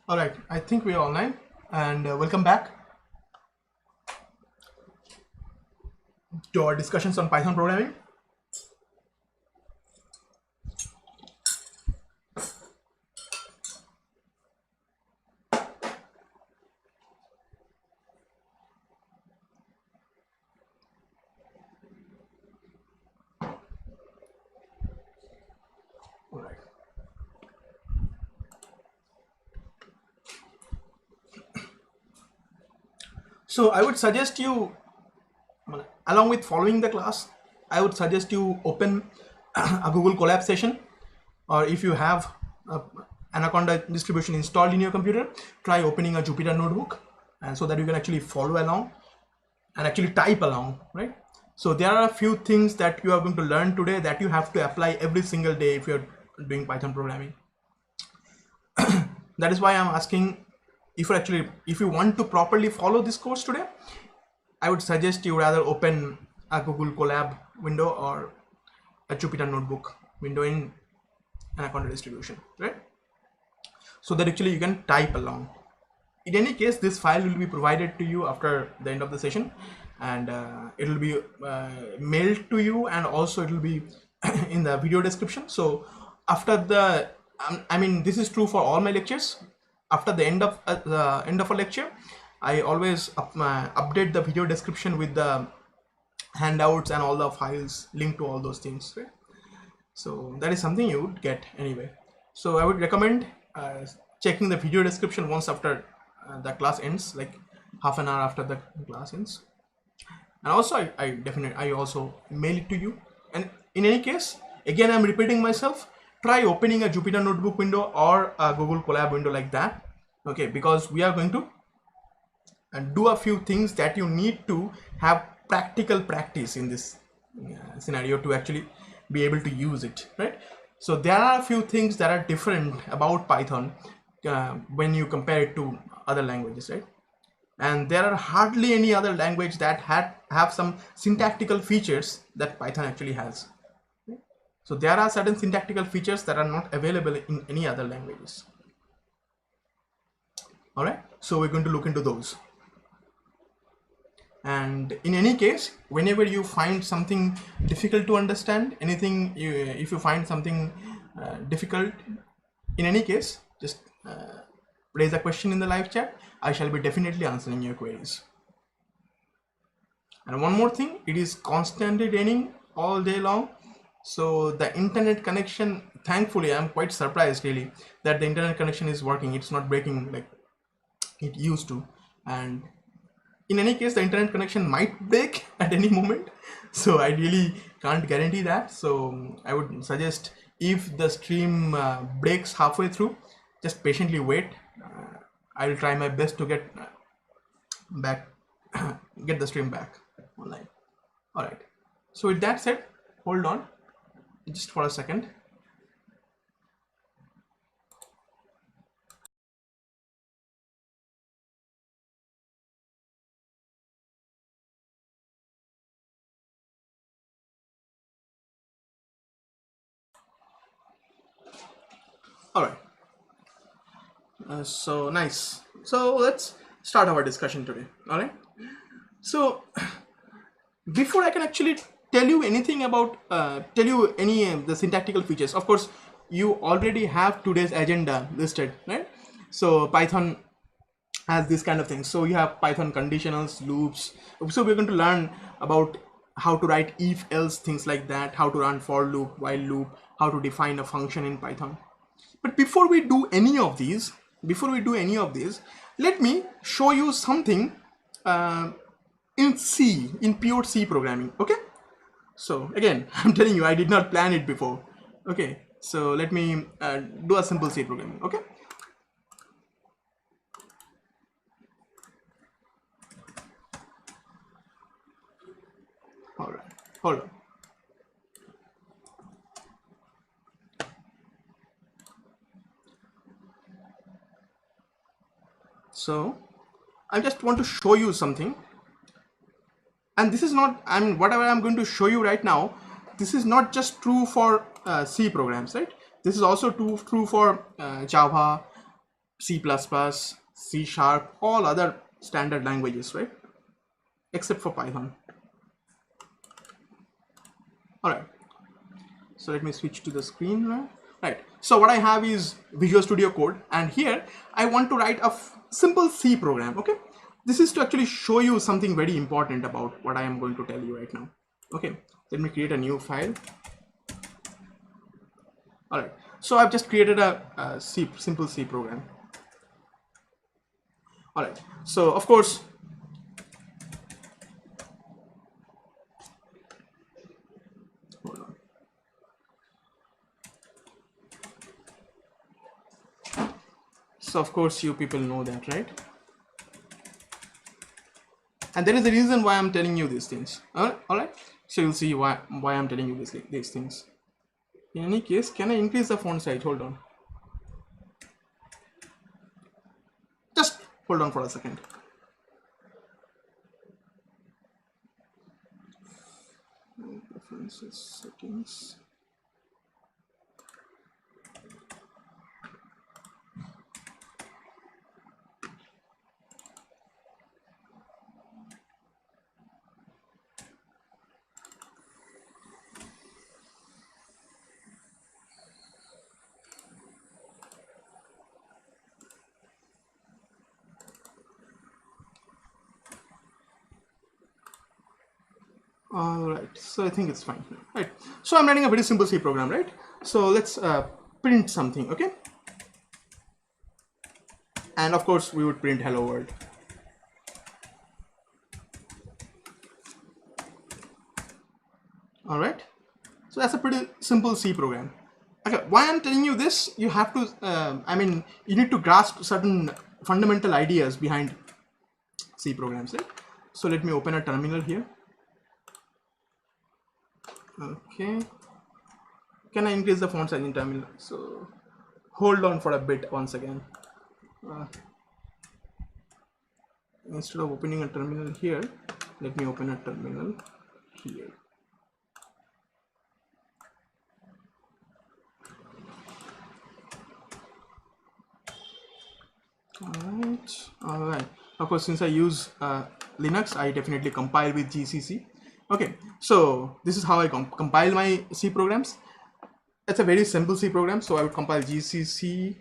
All right, I think we are online, and welcome back to our discussions on Python programming. All right. So I would suggest you, along with following the class, I would suggest you open a Google Colab session, or if you have a Anaconda distribution installed in your computer, try opening a Jupyter notebook, and so that you can actually follow along and actually type along, right? So there are a few things that you are going to learn today that you have to apply every single day if you're doing Python programming. That is why I'm asking, if you want to properly follow this course today, I would suggest you rather open a Google Colab window or a Jupyter notebook window in Anaconda distribution, right? So that actually you can type along. In any case, this file will be provided to you after the end of the session, and it will be mailed to you, and also it will be in the video description. So after the I mean, this is true for all my lectures. After the end of a lecture, I always update the video description with the handouts and all the files linked to all those things, right? So that is something you would get anyway. So I would recommend checking the video description once after the class ends, like half an hour after the class ends. And also I also mail it to you. And in any case, again, I'm repeating myself, try opening a Jupyter notebook window or a Google Colab window like that, okay? Because we are going to do a few things that you need to have practical practice in this scenario to actually be able to use it, right? So there are a few things that are different about Python when you compare it to other languages, right? And there are hardly any other language that have some syntactical features that Python actually has. So there are certain syntactical features that are not available in any other languages. All right, so we're going to look into those. And in any case, whenever you find something difficult to understand, if you find something difficult, in any case, just raise a question in the live chat. I shall be definitely answering your queries. And one more thing, it is constantly raining all day long. So the internet connection, thankfully, I'm quite surprised really that the internet connection is working. It's not breaking like it used to. And in any case, the internet connection might break at any moment. So I really can't guarantee that. So I would suggest, if the stream breaks halfway through, just patiently wait. I'll try my best to get the stream back online. All right. So with that said, hold on just for a second. All right. So nice. So let's start our discussion today. All right. So before I can actually tell you anything about tell you any of the syntactical features, of course you already have today's agenda listed, right? So Python has this kind of things. So you have Python conditionals, loops. So we're going to learn about how to write if-else, things like that, how to run for loop, while loop, how to define a function in Python. But before we do any of these, let me show you something in C, in pure C programming, okay? So again, I'm telling you, I did not plan it before. Okay, so let me do a simple C programming, okay? All right, hold on. So I just want to show you something. And this is not, I mean, whatever I'm going to show you right now, this is not just true for C programs, right? This is also true for Java, C++, C Sharp, all other standard languages, right? Except for Python. All right. So let me switch to the screen now. Right. So what I have is Visual Studio Code, and here I want to write a simple C program. Okay. This is to actually show you something very important about what I am going to tell you right now. Okay. Let me create a new file. All right. So I've just created a simple C program. All right. So of course, hold on. So of course you people know that, right? And there is a reason why I'm telling you these things. All right. So you'll see why I'm telling you these things. In any case, can I increase the font size? Hold on. Just hold on for a second. Preferences, settings. All right, so I think it's fine. Right, so I'm writing a very simple C program, right? So let's print something, okay? And of course we would print hello world. All right, so that's a pretty simple C program. Okay, why I'm telling you this, you have to, I mean, you need to grasp certain fundamental ideas behind C programs, right? So let me open a terminal here. Okay, can I increase the font size in terminal? So hold on for a bit once again. Instead of opening a terminal here, let me open a terminal here. All right. Of course, since I use Linux, I definitely compile with GCC. Okay, so this is how I compile my C programs. It's a very simple C program, so I would compile GCC.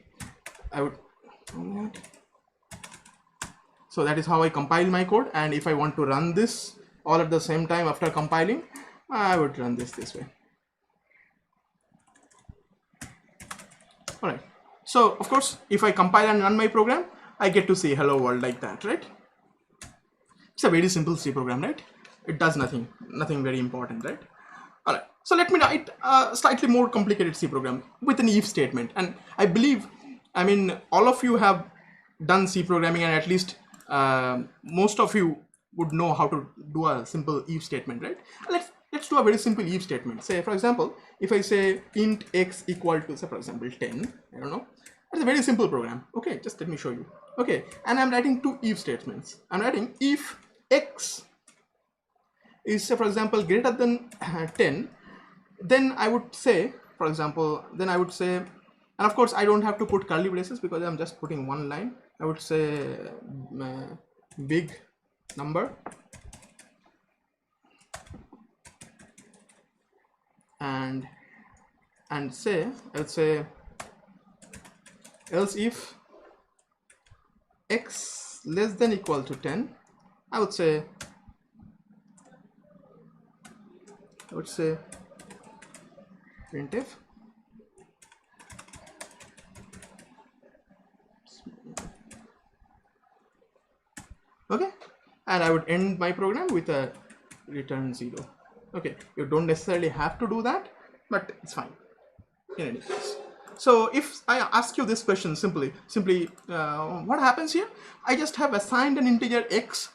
So that is how I compile my code, and if I want to run this all at the same time after compiling, I would run this way. All right. So of course, if I compile and run my program, I get to say hello world like that, right? It's a very simple C program, right? It does nothing very important, right? All right. So let me write a slightly more complicated C program with an if statement. And I believe, I mean, all of you have done C programming, and at least most of you would know how to do a simple if statement, right? Let's do a very simple if statement. Say, for example, if I say int x equal to, say, for example, 10, I don't know. That's a very simple program. Okay, just let me show you. Okay, and I'm writing two if statements. I'm writing if x is, say, for example, greater than 10, then I would say, for example, then I would say, and of course I don't have to put curly braces because I'm just putting one line. I would say big number and say, let's say, else if x less than equal to 10, I would say printf okay, and I would end my program with a return 0. Okay, you don't necessarily have to do that, but it's fine in any case. So if I ask you this question simply, what happens here? I just have assigned an integer x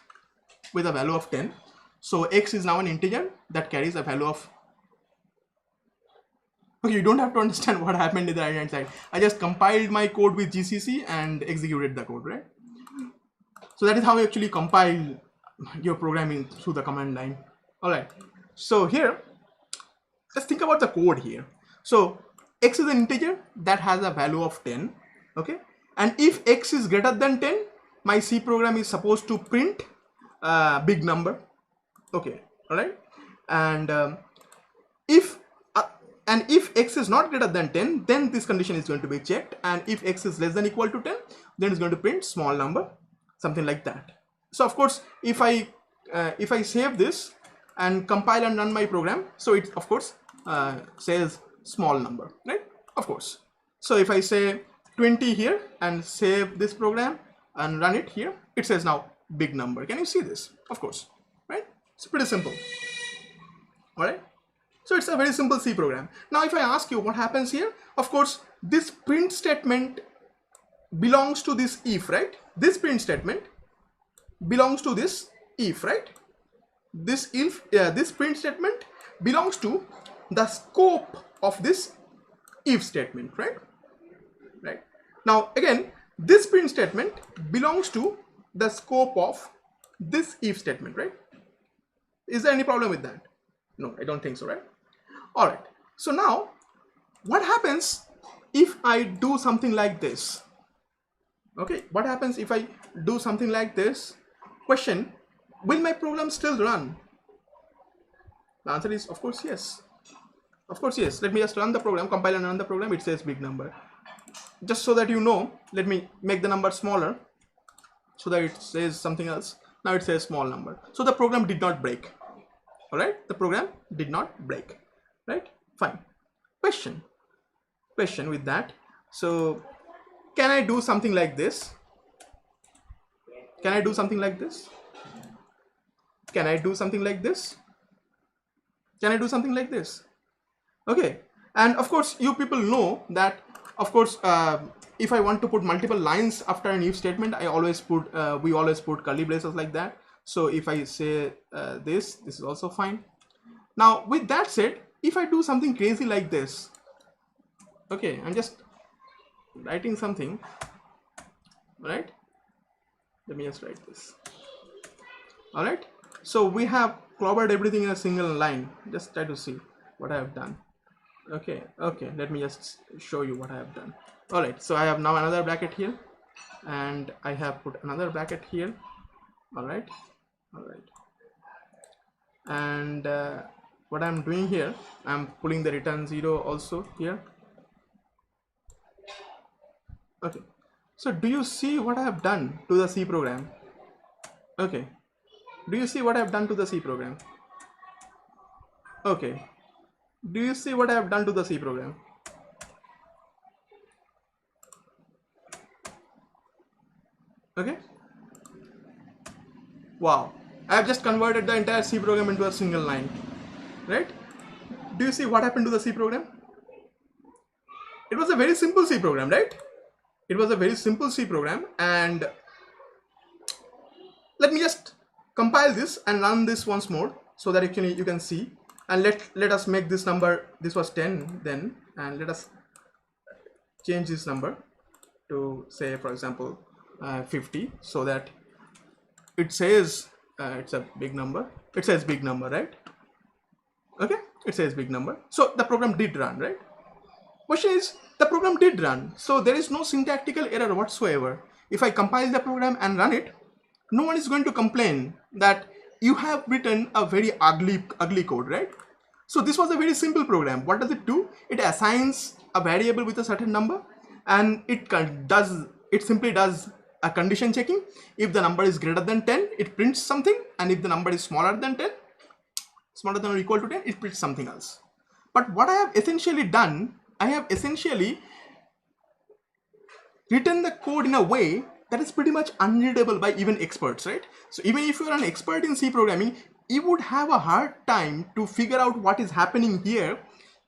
with a value of 10. So x is now an integer that carries a value of, okay, you don't have to understand what happened in the right hand side. I just compiled my code with GCC and executed the code, right? So that is how you actually compile your programming through the command line. All right. So here, let's think about the code here. So x is an integer that has a value of 10. Okay. And if x is greater than 10, my C program is supposed to print big number. Okay, all right. And if x is not greater than 10, then this condition is going to be checked, and if x is less than or equal to 10, then it's going to print small number, something like that. So of course, if I save this and compile and run my program, so it of course says small number, right? Of course. So if I say 20 here and save this program and run it here, it says now big number. Can you see this? Of course, right? It's pretty simple. All right. So it's a very simple C program. Now if I ask you what happens here, of course this print statement belongs to this if, right? This print statement belongs to this if, right? This print statement belongs to the scope of this if statement, right? Right. Now again, this print statement belongs to the scope of this if statement, right? Is there any problem with that? No, I don't think so, right? All right. So now what happens if I do something like this? Okay, what happens if I do something like this? Question, will my program still run? The answer is of course yes. Of course yes. Let me just run the program, compile and run the program. It says big number. Just so that you know, let me make the number smaller so that it says something else. Now it says small number. So the program did not break. All right, the program did not break, right? Fine. Question with that. So can I do something like this? Can I do something like this? Can I do something like this? Can I do something like this? Okay. And of course, you people know that, of course, if I want to put multiple lines after an if statement, I always put, we always put curly braces like that. So if I say this is also fine. Now with that said, if I do something crazy like this, okay, I'm just writing something, right? Let me just write this. All right. So we have clobbered everything in a single line. Just try to see what I have done. Okay. Okay. Let me just show you what I have done. All right. So I have now another bracket here, and I have put another bracket here. All right. All right. And what I'm doing here, I'm pulling the return 0 also here. Okay. So do you see what I have done to the C program? Okay. Do you see what I have done to the C program? Okay. Do you see what I have done to the C program? Okay. Wow. I have just converted the entire C program into a single line, right? Do you see what happened to the C program? It was a very simple C program, right? It was a very simple C program, and let me just compile this and run this once more so that actually you can see. And let us make this number, this was 10 then, and let us change this number to say, for example, 50, so that it says it's a big number. It says big number, right? Okay, it says big number. So the program did run, right? Question is, the program did run, so there is no syntactical error whatsoever. If I compile the program and run it, no one is going to complain that you have written a very ugly code, right? So this was a very simple program. What does it do? It assigns a variable with a certain number, and it simply does a condition checking. If the number is greater than 10, it prints something, and if the number is smaller than or equal to 10, it prints something else. But what I have essentially done, I have essentially written the code in a way that is pretty much unreadable by even experts, right? So even if you are an expert in C programming, you would have a hard time to figure out what is happening here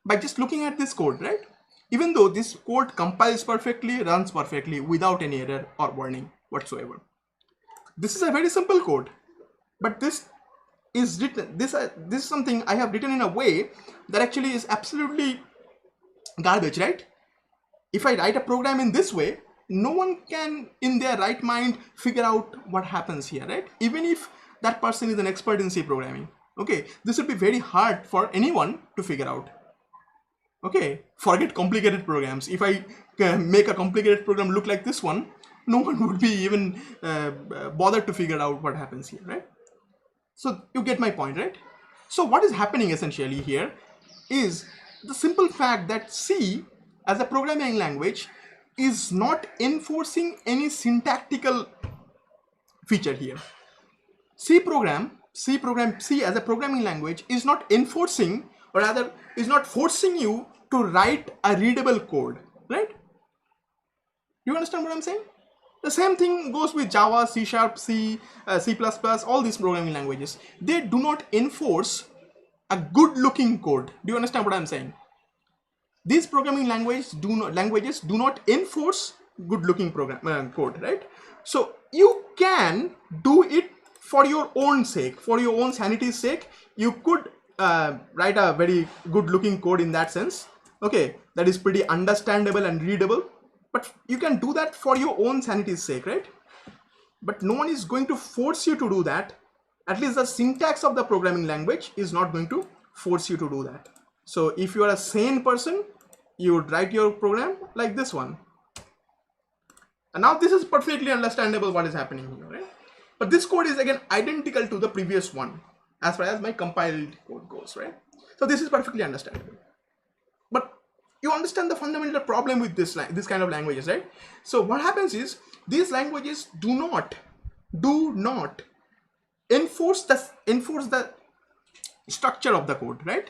by just looking at this code, right? Even though this code compiles perfectly, runs perfectly without any error or warning whatsoever. This is a very simple code, but this is written, this is something I have written in a way that actually is absolutely garbage, right? If I write a program in this way, no one can in their right mind figure out what happens here, right? Even if that person is an expert in C programming. Okay, this would be very hard for anyone to figure out. Okay, forget complicated programs. If I make a complicated program look like this one, no one would be even bothered to figure out what happens here, right? So you get my point, right? So what is happening essentially here is the simple fact that C as a programming language is not enforcing any syntactical feature here. C as a programming language is not enforcing, or rather is not forcing you to write a readable code, right? You understand what I'm saying? The same thing goes with Java, C Sharp, C, C++, all these programming languages. They do not enforce a good looking code. Do you understand what I'm saying? These programming languages do not enforce good looking code, right? So you can do it for your own sake, for your own sanity's sake. You could write a very good looking code in that sense, okay, that is pretty understandable and readable, but you can do that for your own sanity's sake, right? But no one is going to force you to do that. At least the syntax of the programming language is not going to force you to do that. So if you are a sane person, you would write your program like this one. And now this is perfectly understandable what is happening here, right? But this code is again identical to the previous one as far as my compiled code goes, right? So this is perfectly understandable. But you understand the fundamental problem with this kind of languages, right? So what happens is these languages do not enforce the structure of the code, right?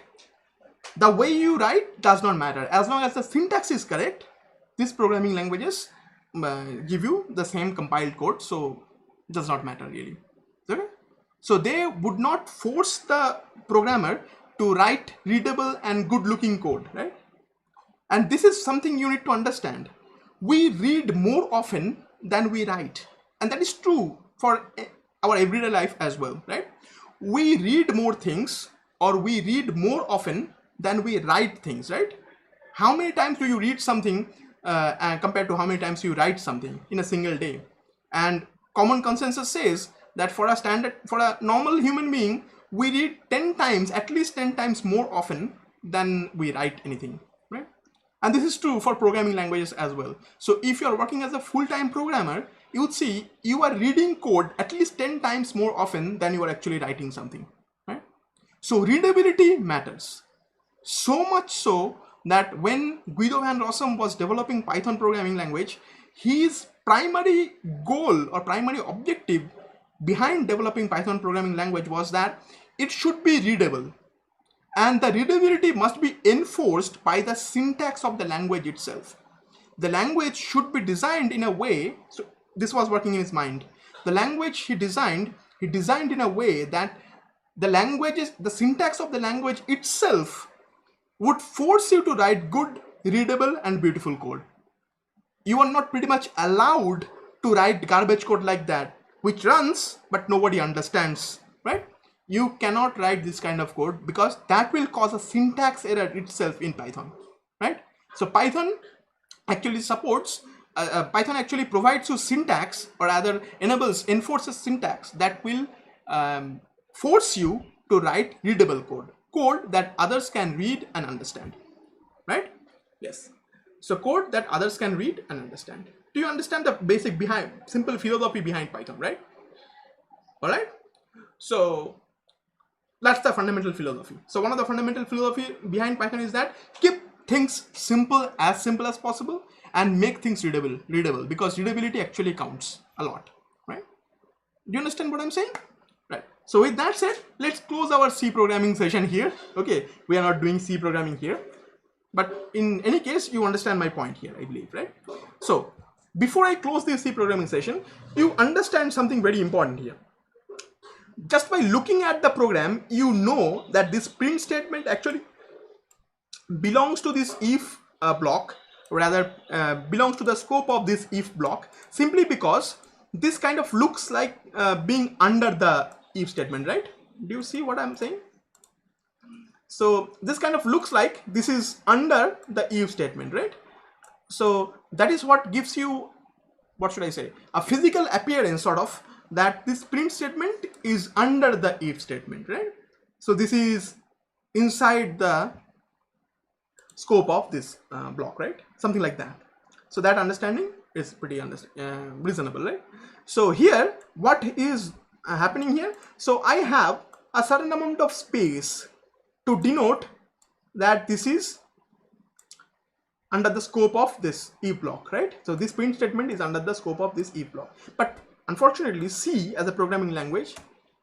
The way you write does not matter. As long as the syntax is correct, these programming languages give you the same compiled code, so it does not matter really. Okay? So they would not force the programmer to write readable and good looking code, right? And this is something you need to understand. We read more often than we write, and that is true for our everyday life as well, right? We read more things, or we read more often than we write things, right? How many times do you read something compared to how many times you write something in a single day? And common consensus says that for a normal human being, we read 10 times, at least 10 times more often than we write anything, right? And this is true for programming languages as well. So if you are working as a full-time programmer, you would see you are reading code at least 10 times more often than you are actually writing something, right? So readability matters. So much so that when Guido van Rossum was developing Python programming language, his primary goal or primary objective behind developing Python programming language was that it should be readable. And the readability must be enforced by the syntax of the language itself. The language should be designed in a way, so this was working in his mind. The language he designed in a way that the syntax of the language itself would force you to write good, readable, and beautiful code. You are not pretty much allowed to write garbage code like that, which runs but nobody understands, right? You cannot write this kind of code because that will cause a syntax error itself in Python, right? So Python actually provides you syntax, or rather enforces syntax that will force you to write readable code that others can read and understand, right? Yes. So code that others can read and understand. Do you understand the simple philosophy behind Python, right? All right. So that's the fundamental philosophy. So one of the fundamental philosophy behind Python is that keep things simple as possible and make things readable, because readability actually counts a lot, right? Do you understand what I'm saying? Right. So with that said, let's close our C programming session here. Okay, we are not doing C programming here, but in any case, you understand my point here, I believe, right? So before I close this C programming session, you understand something very important here. Just by looking at the program, you know that this print statement actually belongs to this if block, rather belongs to the scope of this if block, simply because this kind of looks like being under the if statement, right? Do you see what I'm saying? So this kind of looks like this is under the if statement, right? So that is what gives you, what should I say, a physical appearance sort of, that this print statement is under the if statement, right? So this is inside the scope of this block, right? Something like that. So that understanding is pretty reasonable, right? So here, what is happening here? So I have a certain amount of space to denote that this is under the scope of this if block, right? So this print statement is under the scope of this if block. But unfortunately, C as a programming language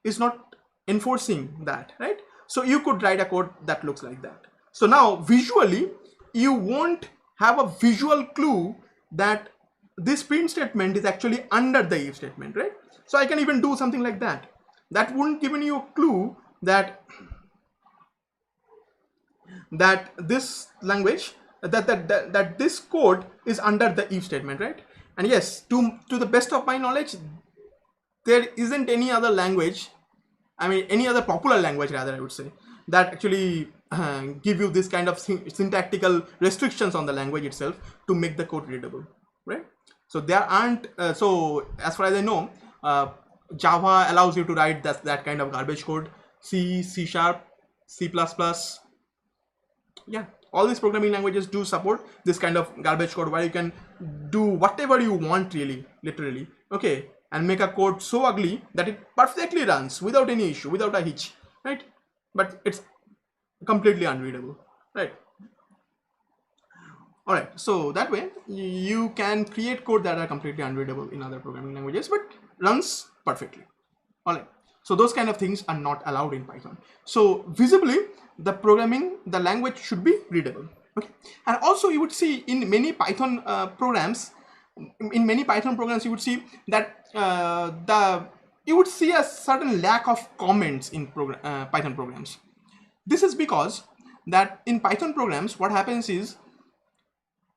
is not enforcing that, right? So you could write a code that looks like that. So now visually, you won't have a visual clue that this print statement is actually under the if statement, right? So I can even do something like that. That wouldn't give you a clue that this language, that this code is under the if statement, right? And yes, to the best of my knowledge, there isn't any other language, I mean any other popular language rather, I would say, that actually give you this kind of syntactical restrictions on the language itself to make the code readable, right? So there aren't, so as far as I know, Java allows you to write that kind of garbage code. C, C#, C++, yeah, all these programming languages do support this kind of garbage code where you can do whatever you want, really, literally, okay, and make a code so ugly that it perfectly runs without any issue, without a hitch, right? But it's completely unreadable, right? All right, so that way you can create code that are completely unreadable in other programming languages but runs perfectly. All right, so those kind of things are not allowed in Python. So visibly the language should be readable, okay? And also you would see in many Python programs, you would see that you would see a certain lack of comments in Python programs. This is because that in Python programs, what happens is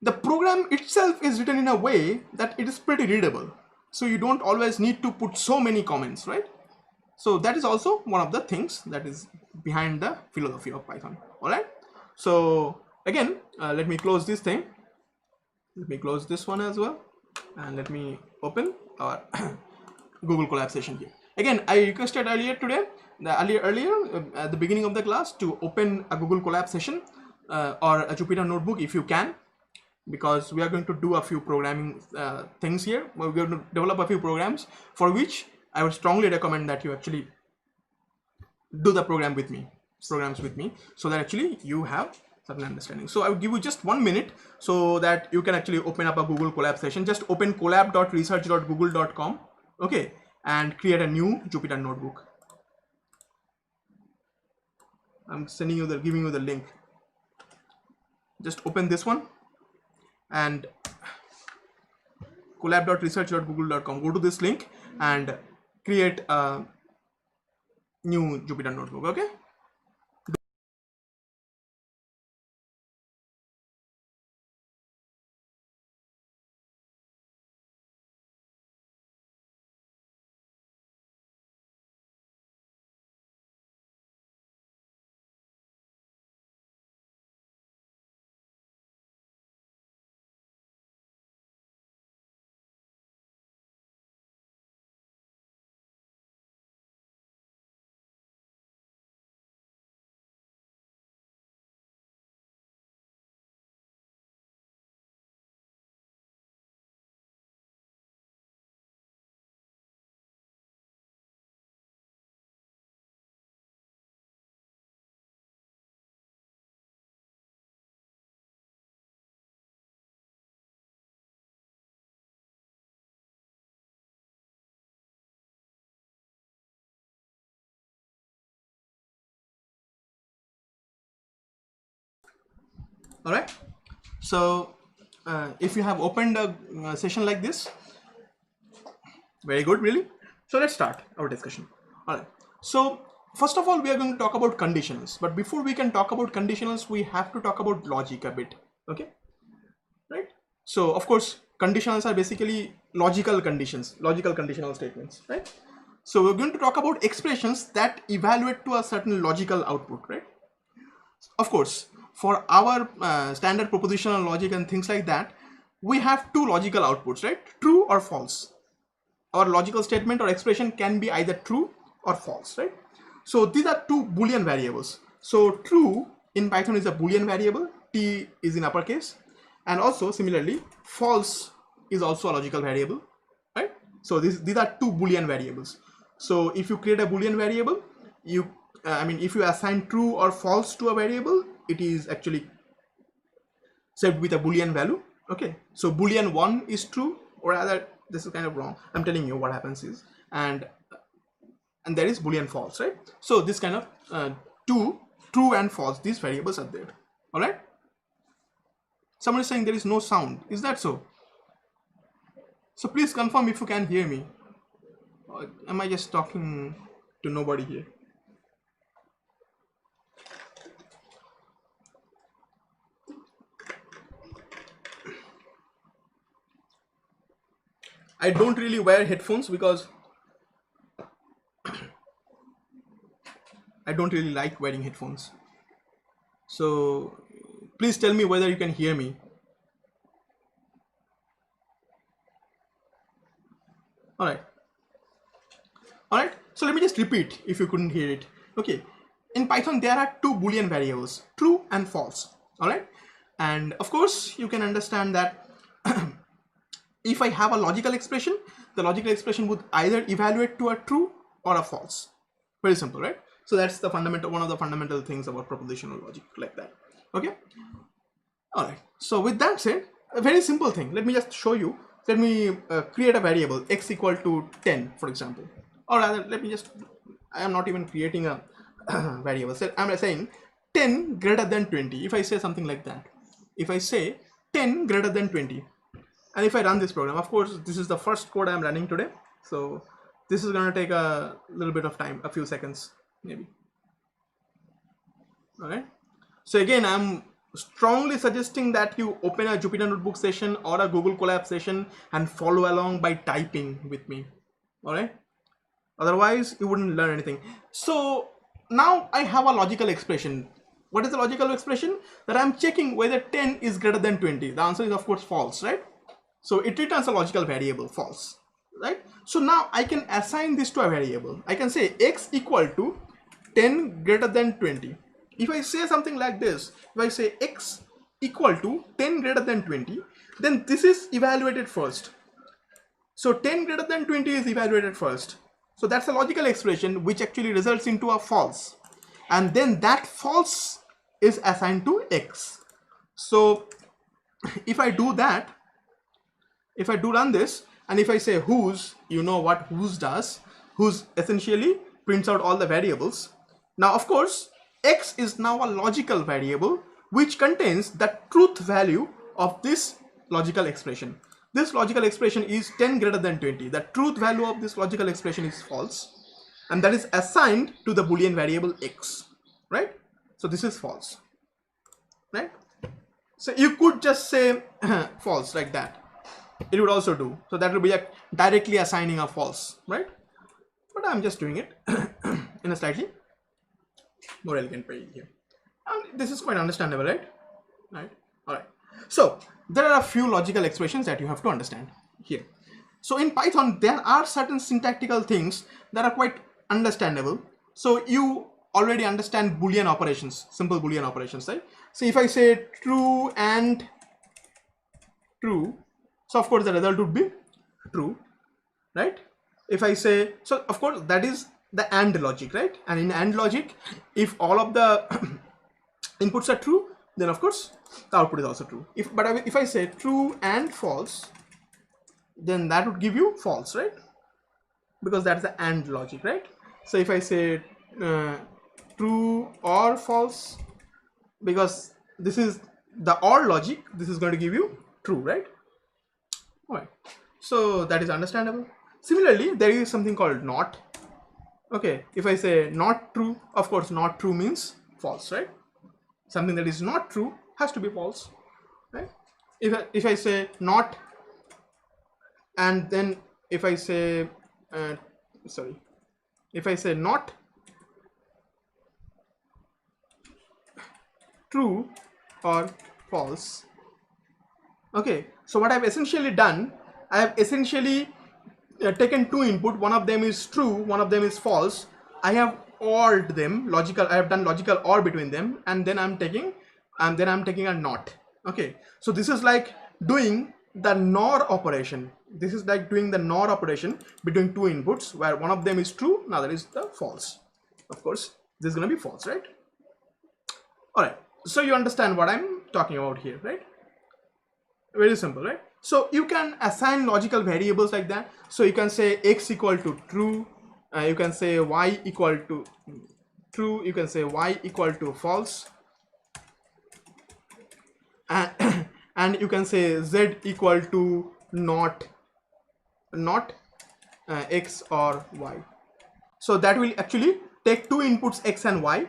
the program itself is written in a way that it is pretty readable. So you don't always need to put so many comments, right? So that is also one of the things that is behind the philosophy of Python. All right. So again, let me close this thing. Let me close this one as well, and let me open our Google Colab session here. Again, I requested earlier at the beginning of the class to open a Google Colab session or a Jupyter notebook if you can, because we are going to do a few programming things here. We're going to develop a few programs for which I would strongly recommend that you actually do the programs with me, so that actually you have certain understanding. So I will give you just 1 minute so that you can actually open up a Google Colab session. Just open colab.research.google.com, okay, and create a new Jupyter notebook. I'm giving you the link. Just open this one and colab.research.google.com. Go to this link and create a new Jupyter notebook, okay? All right. So if you have opened a session like this, very good, really. So let's start our discussion. All right. So first of all, we are going to talk about conditionals. But before we can talk about conditionals, we have to talk about logic a bit. Okay. Right. So of course, conditionals are basically logical conditions, logical conditional statements. Right. So we're going to talk about expressions that evaluate to a certain logical output. Right. Of course, for our standard propositional logic and things like that, we have two logical outputs, right? True or false. Our logical statement or expression can be either true or false, right? So these are two Boolean variables. So true in Python is a Boolean variable T is in uppercase, and also similarly false is also a logical variable, right? So these are two Boolean variables. So if you create a Boolean variable, you if you assign true or false to a variable, it is actually saved with a Boolean value. Okay, so Boolean 1 is true, or rather this is kind of wrong, I'm telling you what happens is, and there is Boolean false, right? So this kind of two true and false, these variables are there. All right, someone is saying there is no sound. Is that so? So please confirm if you can hear me, or am I just talking to nobody here? I don't really wear headphones because I don't really like wearing headphones. So please tell me whether you can hear me. All right. All right. So let me just repeat if you couldn't hear it. Okay. In Python, there are two Boolean variables, true and false. All right. And of course, you can understand that if I have a logical expression, the logical expression would either evaluate to a true or a false. Very simple, right? So that's the fundamental, one of the fundamental things about propositional logic, like that. Okay. All right. So with that said, a very simple thing. Let me just show you. Let me create a variable x equal to 10, for example. Or rather, let me just, I am not even creating a variable. So I'm saying 10 greater than 20. If I say something like that, if I say 10 greater than 20, and if I run this program, of course, this is the first code I'm running today. So this is going to take a little bit of time, a few seconds, maybe. All right. So again, I'm strongly suggesting that you open a Jupyter Notebook session or a Google Colab session and follow along by typing with me. All right. Otherwise, you wouldn't learn anything. So now I have a logical expression. What is the logical expression? That I'm checking whether 10 is greater than 20. The answer is of course false, right? So it returns a logical variable, false, right? So now I can assign this to a variable. I can say x equal to 10 greater than 20. If I say something like this, if I say x equal to 10 greater than 20, then this is evaluated first. So 10 greater than 20 is evaluated first. So that's a logical expression which actually results into a false. And then that false is assigned to x. So if I do that, if I do run this, and if I say whose, you know what whose does. Whose essentially prints out all the variables. Now, of course, x is now a logical variable which contains the truth value of this logical expression. This logical expression is 10 greater than 20. The truth value of this logical expression is false, and that is assigned to the Boolean variable x, right? So this is false, right? So you could just say false like that. It would also do. So that would be directly assigning a false, right? But I'm just doing it in a slightly more elegant way here. And this is quite understandable, right? Right. All right. So there are a few logical expressions that you have to understand here. So in Python, there are certain syntactical things that are quite understandable. So you already understand Boolean operations, simple Boolean operations, right? So if I say true and true, so of course the result would be true, right? If I say, so of course that is the AND logic, right? And in AND logic, if all of the inputs are true, then of course the output is also true. If I say true and false, then that would give you false, right? Because that's the AND logic, right? So if I say true or false, because this is the OR logic, this is going to give you true, right? All right. So that is understandable. Similarly, there is something called not. Okay, if I say not true, of course not true means false, right? Something that is not true has to be false, right? If I say not, and then if I say if I say not true or false, okay, so what I've essentially done, I have essentially taken two input, one of them is true, one of them is false. I have ORed them, I have done logical OR between them, and then I'm taking and then I'm taking a not. Okay, so this is like doing the NOR operation. This is like doing the NOR operation between two inputs where one of them is true, another is the false. Of course, this is going to be false, right? All right, so you understand what I'm talking about here, right? Very simple, right? So you can assign logical variables like that. So you can say x equal to true, you can say y equal to true, you can say y equal to false, and, and you can say z equal to not x or y. So that will actually take two inputs x and y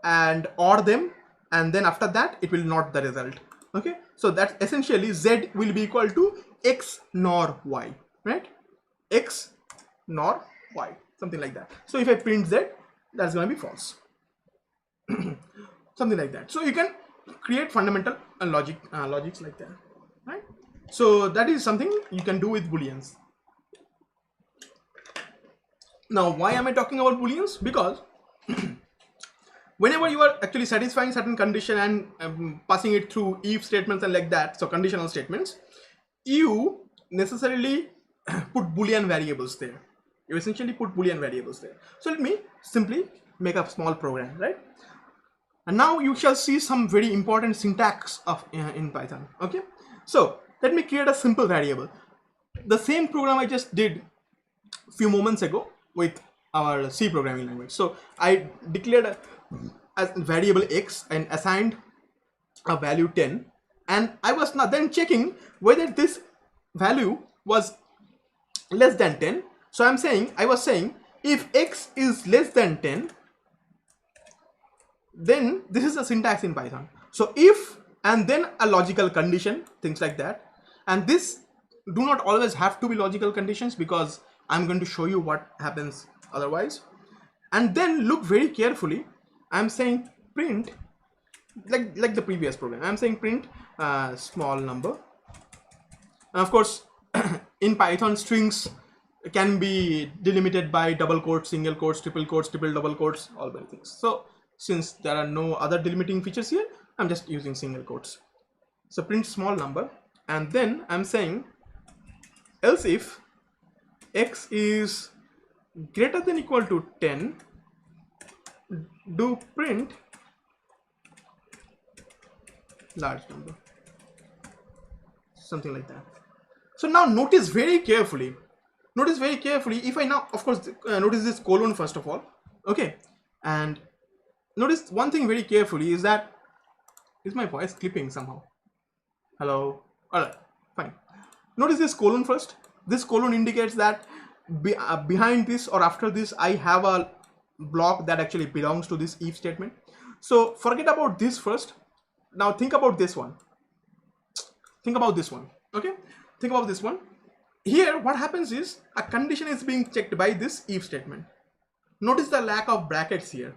and OR them, and then after that it will not the result. Okay, so that's essentially z will be equal to x nor y, right? X nor y, something like that. So if I print z, that's going to be false. Something like that. So you can create fundamental logics like that, right? So that is something you can do with booleans. Now why am I talking about booleans? Because whenever you are actually satisfying certain condition and passing it through if statements and like that, so conditional statements, you necessarily put Boolean variables there. You essentially put Boolean variables there. So let me simply make a small program, right? And now you shall see some very important syntax of in Python. Okay, so let me create a simple variable. The same program I just did a few moments ago with our C programming language. So I declared a variable x and assigned a value 10, and I was not then checking whether this value was less than 10. So I was saying if x is less than 10, then this is a syntax in Python. So if and then a logical condition, things like that. And this do not always have to be logical conditions because I'm going to show you what happens otherwise. And then look very carefully. I'm saying print like the previous program. I'm saying print small number. And of course, in Python, strings can be delimited by double quotes, single quotes, triple double quotes, all many things. So since there are no other delimiting features here, I'm just using single quotes. So print small number, and then I'm saying else if x is greater than equal to 10, do print large number, something like that. So now notice very carefully, if I now, of course, notice this colon first of all. Okay, and notice one thing very carefully is that, is my voice clipping somehow? Hello? Alright, fine. Notice this colon first. This colon indicates that behind this or after this I have a block that actually belongs to this if statement. So forget about this first. Now think about this one. Think about this one. Okay, think about this one. Here what happens is a condition is being checked by this if statement. Notice the lack of brackets here.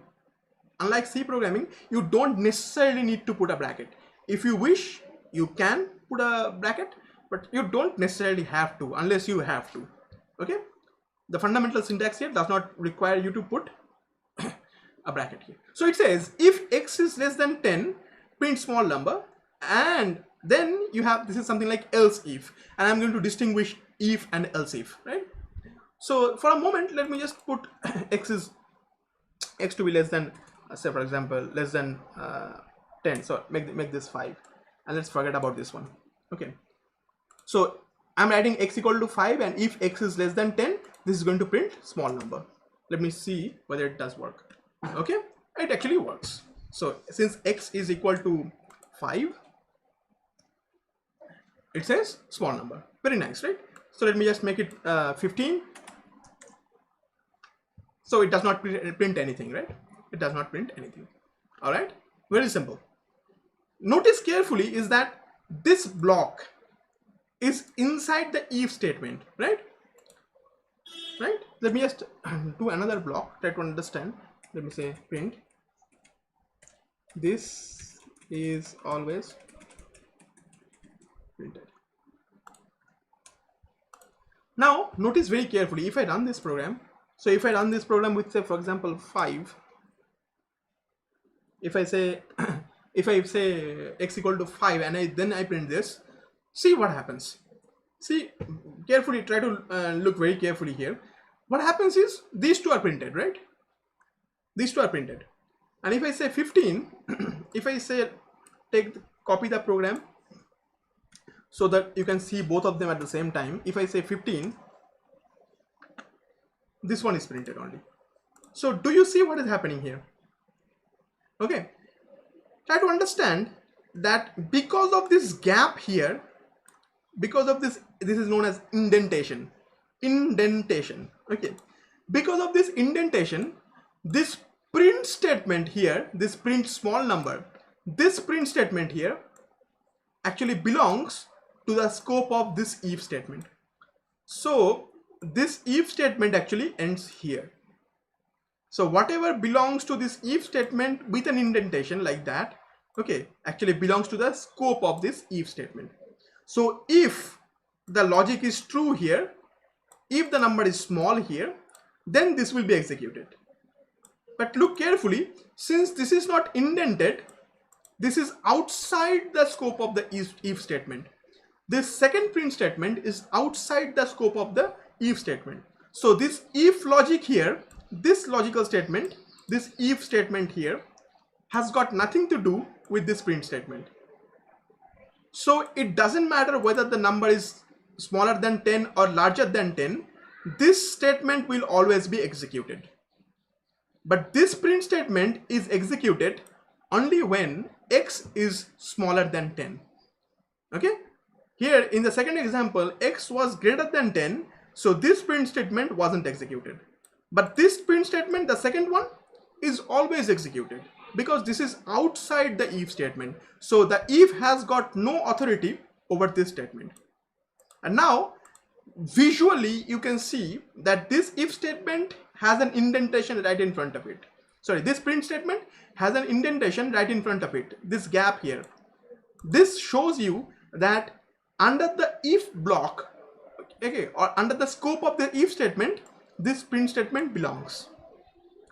Unlike C programming, you don't necessarily need to put a bracket. If you wish, you can put a bracket, but you don't necessarily have to unless you have to. Okay, the fundamental syntax here does not require you to put a bracket here. So it says if x is less than 10, print small number, and then you have, this is something like else if, and I'm going to distinguish if and else if, right? So for a moment, let me just put x to be less than, say for example, less than 10. So make this 5, and let's forget about this one. Okay, so I'm writing x equal to 5, and if x is less than 10, this is going to print small number. Let me see whether it does work. Okay, it actually works. So since x is equal to 5, it says small number. Very nice, right? So let me just make it 15. So it does not print anything, right? It does not print anything. All right, very simple. Notice carefully is that this block is inside the if statement, right? Right? Let me just do another block, try to understand. Let me say print this is always printed. Now notice very carefully, if I run this program, so if I run this program with, say for example 5, if I say if I say x equal to 5 and then I print this, see what happens. See carefully, try to look very carefully here. What happens is these two are printed, right? These two are printed. And if I say 15, if I say copy the program so that you can see both of them at the same time. If I say 15, this one is printed only. So do you see what is happening here? Okay, try to understand that because of this gap here, because of this is known as indentation. Okay, because of this indentation, this print statement here, this print small number, this print statement here actually belongs to the scope of this if statement. So this if statement actually ends here. So whatever belongs to this if statement with an indentation like that, okay, actually belongs to the scope of this if statement. So if the logic is true here, if the number is small here, then this will be executed. But look carefully, since this is not indented, this is outside the scope of the if statement. This second print statement is outside the scope of the if statement. So this if logic here, this logical statement, this if statement here has got nothing to do with this print statement. So it doesn't matter whether the number is smaller than 10 or larger than 10, this statement will always be executed. But this print statement is executed only when x is smaller than 10. Okay, here in the second example, x was greater than 10, so this print statement wasn't executed. But this print statement, the second one, is always executed because this is outside the if statement. So the if has got no authority over this statement. And now visually you can see that this if statement has an indentation right in front of it. Sorry, this print statement has an indentation right in front of it, this gap here. This shows you that under the if block, okay, or under the scope of the if statement, this print statement belongs.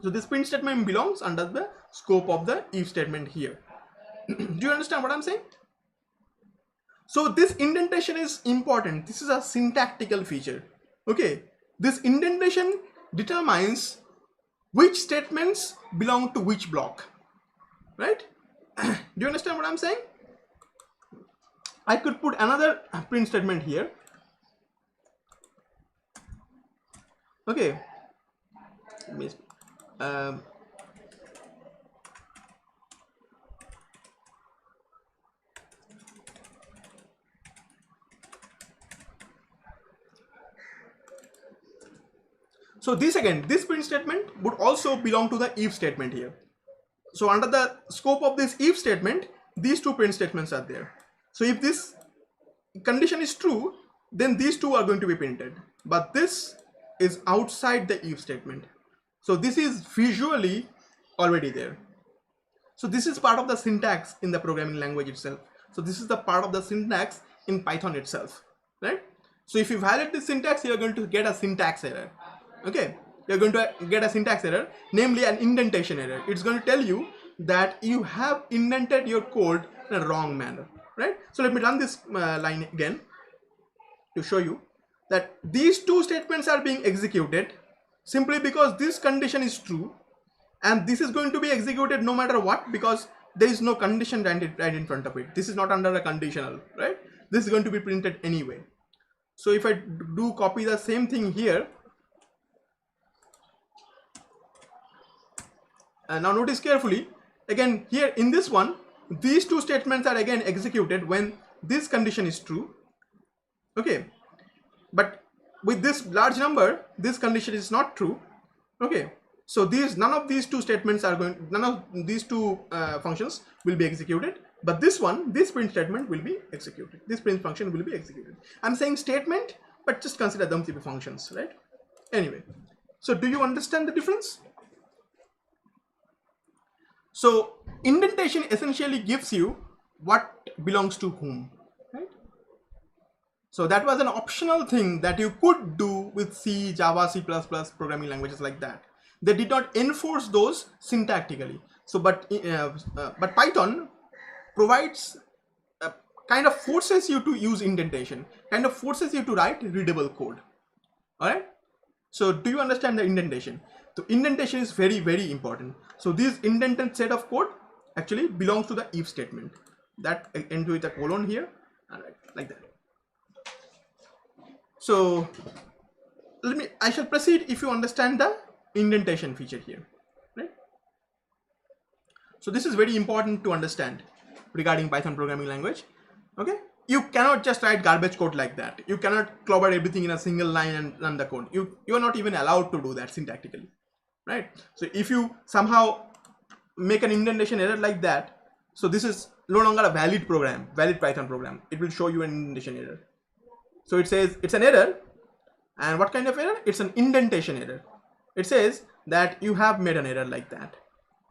So this print statement belongs under the scope of the if statement here. Do you understand what I'm saying? So this indentation is important. This is a syntactical feature. Okay, this indentation determines which statements belong to which block, right? Do you understand what I'm saying? I could put another print statement here. Okay, so this print statement would also belong to the if statement here. So under the scope of this if statement, these two print statements are there. So if this condition is true, then these two are going to be printed. But this is outside the if statement. So this is visually already there. So this is part of the syntax in the programming language itself. So this is the part of the syntax in Python itself, right? So if you violate this syntax, you are going to get a syntax error. Okay, you're going to get a syntax error, namely an indentation error. It's going to tell you that you have indented your code in a wrong manner, right? So let me run this line again to show you that these two statements are being executed simply because this condition is true, and this is going to be executed no matter what, because there is no condition right in front of it. This is not under a conditional, right? This is going to be printed anyway. So if I do copy the same thing here, and now notice carefully, again here in this one, these two statements are again executed when this condition is true. Okay, but with this large number, this condition is not true. Okay, so none of these two statements are going, none of these two functions will be executed, but this print statement will be executed. This print function will be executed. I'm saying statement, but just consider them to be functions, right? Anyway, so do you understand the difference? So indentation essentially gives you what belongs to whom, right? So that was an optional thing that you could do with C, Java, C++ programming languages like that. They did not enforce those syntactically. So but Python provides kind of forces you to use indentation, kind of forces you to write readable code. All right. So do you understand the indentation? So indentation is very, very important. So this indented set of code actually belongs to the if statement that ends with a colon here. All right, like that. So I shall proceed if you understand the indentation feature here, right? So this is very important to understand regarding Python programming language. Okay, you cannot just write garbage code like that. You cannot clobber everything in a single line and run the code. You are not even allowed to do that syntactically, right? So if you somehow make an indentation error like that, so this is no longer a valid program, valid Python program. It will show you an indentation error. So it says it's an error, and what kind of error? It's an indentation error. It says that you have made an error like that.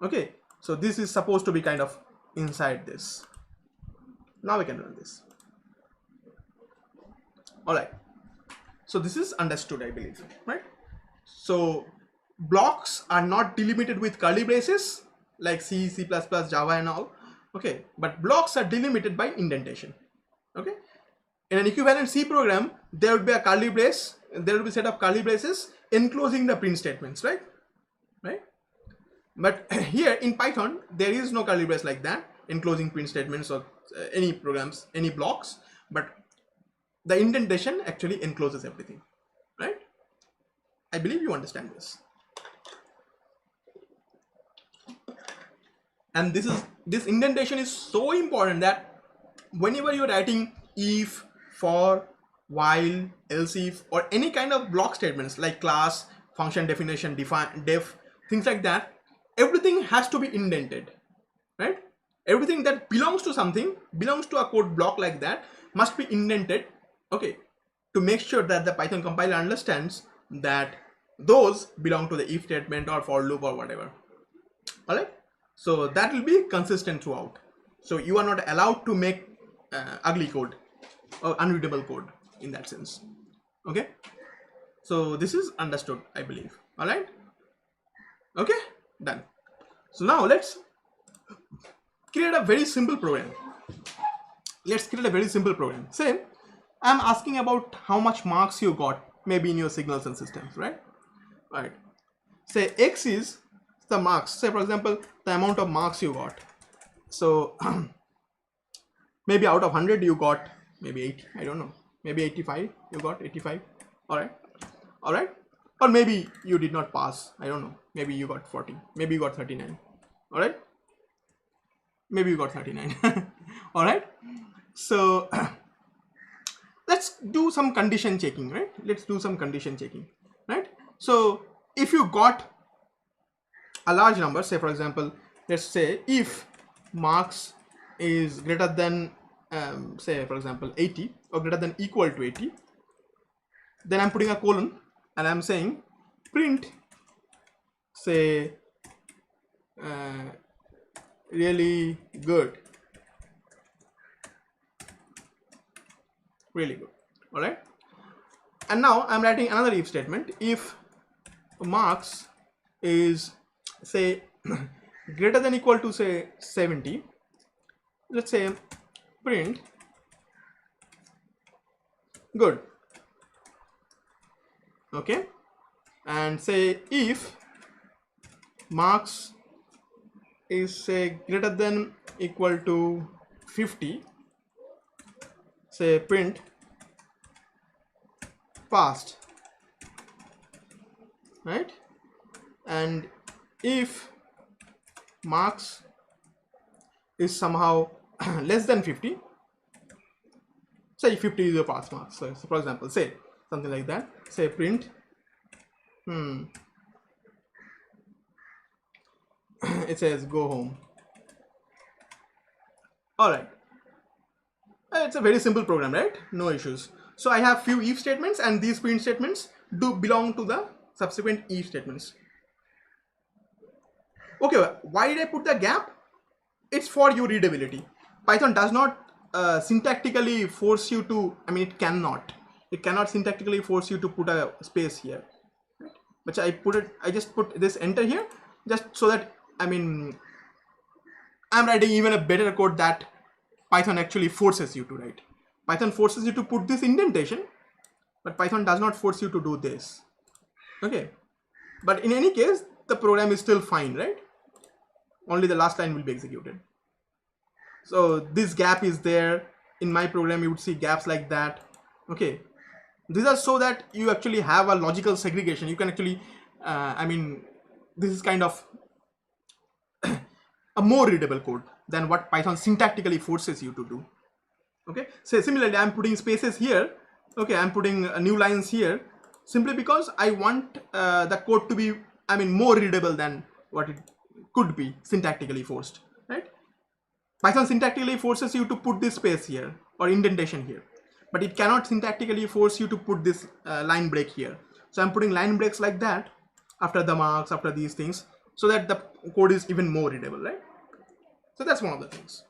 Okay, so this is supposed to be kind of inside this. Now we can run this. All right. So this is understood, I believe, right? So blocks are not delimited with curly braces like C, C++, Java and all. Okay, but blocks are delimited by indentation. Okay. In an equivalent C program, there would be a curly brace. There will be a set of curly braces enclosing the print statements, right? Right. But here in Python, there is no curly brace like that, enclosing print statements or any programs, any blocks, but the indentation actually encloses everything, right? I believe you understand this. And this indentation is so important that whenever you're writing if, for, while, else if, or any kind of block statements like class, function definition, define, def, things like that, everything has to be indented, right? Everything that belongs to something, belongs to a code block like that, must be indented, okay, to make sure that the Python compiler understands that those belong to the if statement or for loop or whatever. All right, so that will be consistent throughout. So you are not allowed to make ugly code or unreadable code in that sense. Okay, so this is understood, I believe. All right, okay, done. So now let's create a very simple program. Let's create a very simple program. Say I'm asking about how much marks you got, maybe in your signals and systems, right? Right. Say X is the marks. Say for example, the amount of marks you got. So maybe out of 100 you got maybe 80. I don't know. Maybe 85. You got 85. All right. All right. Or maybe you did not pass. I don't know. Maybe you got 40. Maybe you got 39. All right. Maybe you got 39. All right. So let's do some condition checking, right? Let's do some condition checking, right? So if you got a large number, say for example, let's say if marks is greater than say for example 80 or greater than equal to 80, then I'm putting a colon and I'm saying print, say really good, really good. All right, and now I'm writing another if statement. If marks is say greater than equal to say 70, let's say print good. Okay, and say if marks is say greater than equal to 50, say print passed, right? And if marks is somehow less than 50, say 50 is your pass marks. So for example, say something like that, say print it says go home. All right, it's a very simple program, right? No issues. So I have few if statements, and these print statements do belong to the subsequent if statements. Okay, why did I put the gap? It's for your readability. Python does not syntactically force you to, I mean, it cannot syntactically force you to put a space here, right? But I just put this enter here just so that, I mean, I'm writing even a better code that Python actually forces you to write. Python forces you to put this indentation, but Python does not force you to do this. Okay, but in any case, the program is still fine, right? Only the last line will be executed. So this gap is there. In my program, you would see gaps like that. Okay, these are so that you actually have a logical segregation. You can actually, I mean, this is kind of a more readable code than what Python syntactically forces you to do. Okay, so similarly, I'm putting spaces here. Okay, I'm putting new lines here simply because I want the code to be, I mean, more readable than what it could be syntactically forced, right? Python syntactically forces you to put this space here or indentation here, but it cannot syntactically force you to put this line break here. So I'm putting line breaks like that after the marks, after these things, so that the code is even more readable, right? So that's one of the things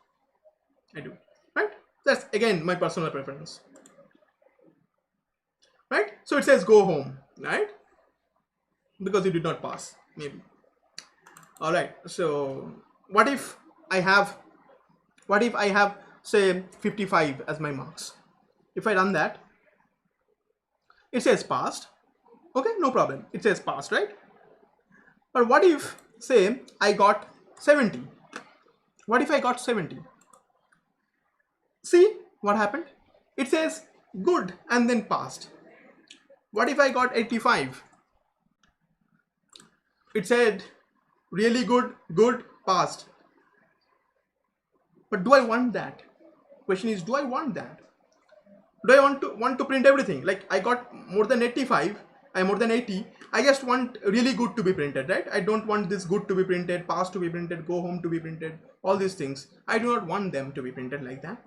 I do, right? That's again my personal preference, right? So it says go home, right? Because you did not pass, maybe. All right, so what if I have say 55 as my marks? If I run that, it says passed. Okay, no problem, it says passed, right? But what if say I got 70? What if I got 70? See what happened? It says good and then passed. What if I got 85? It said really good, good, passed. But do I want that? Question is, do I want that? Do I want to print everything? Like I got more than 85, I more than 80. I just want really good to be printed, right? I don't want this good to be printed, pass to be printed, go home to be printed, all these things. I do not want them to be printed like that,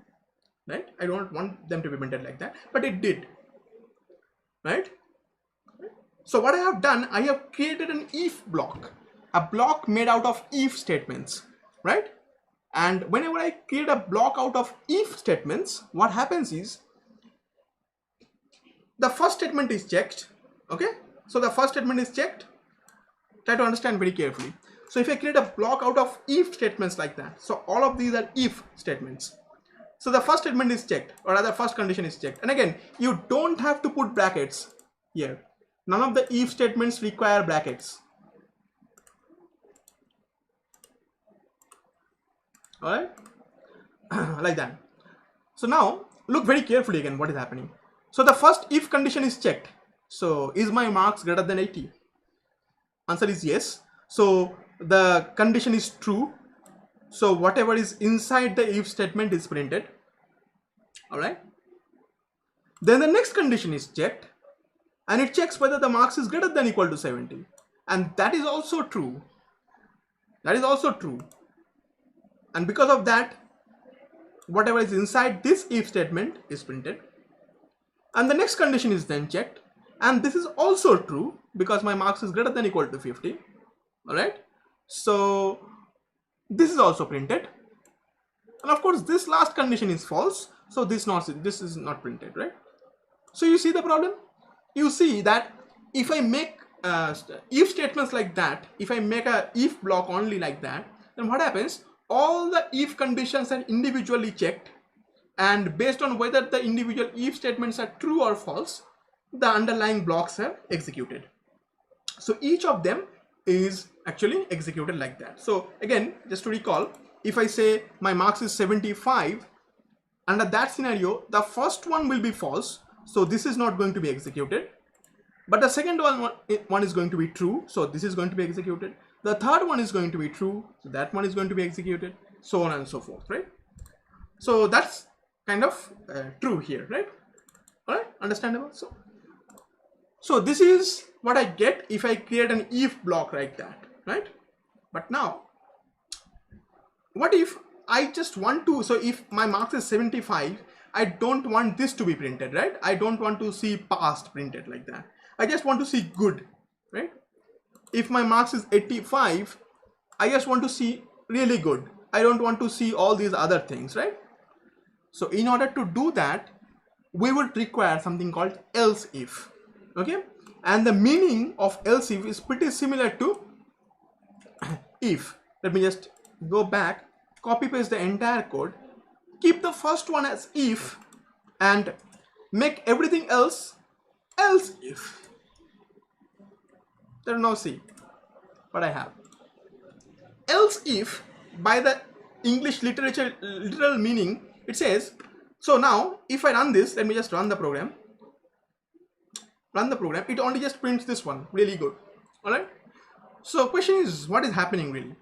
right? I don't want them to be printed like that, but it did, right? So what I have done, I have created an if block, a block made out of if statements, right? And whenever I create a block out of if statements, what happens is the first statement is checked. Okay, so the first statement is checked. Try to understand very carefully. So if I create a block out of if statements like that, so all of these are if statements. So the first statement is checked, or rather first condition is checked. And again, you don't have to put brackets here. None of the if statements require brackets. All right, like that. So now look very carefully again what is happening. So the first if condition is checked. So is my marks greater than 80? Answer is yes. So the condition is true. So whatever is inside the if statement is printed. All right. Then the next condition is checked, and it checks whether the marks is greater than or equal to 70. And that is also true. That is also true. And because of that, whatever is inside this if statement is printed. And the next condition is then checked. And this is also true because my marks is greater than or equal to 50. All right. So this is also printed. And of course, this last condition is false. So this is not printed, right? So you see the problem? You see that if I make if statements like that, if I make a if block only like that, then what happens? All the if conditions are individually checked, and based on whether the individual if statements are true or false, the underlying blocks are executed. So each of them is actually executed like that. So again, just to recall, if I say my marks is 75, under that scenario, the first one will be false. So this is not going to be executed. But the second one is going to be true. So this is going to be executed. The third one is going to be true. So that one is going to be executed. So on and so forth, right? So that's kind of true here, right? All right, understandable? So this is what I get if I create an if block like that, right? But now, what if I just want to, so if my marks is 75, I don't want this to be printed, right? I don't want to see passed printed like that. I just want to see good, right? If my marks is 85, I just want to see really good. I don't want to see all these other things, right? So in order to do that, we would require something called else if, okay? And the meaning of else if is pretty similar to if. Let me just go back, copy paste the entire code. keep the first one as if and make everything else if. Then now see what I have. Else if, by the English literature literal meaning, it says, so now if I run this, let me just run the program, it only just prints this one. Really good. Alright, so question is, what is happening really?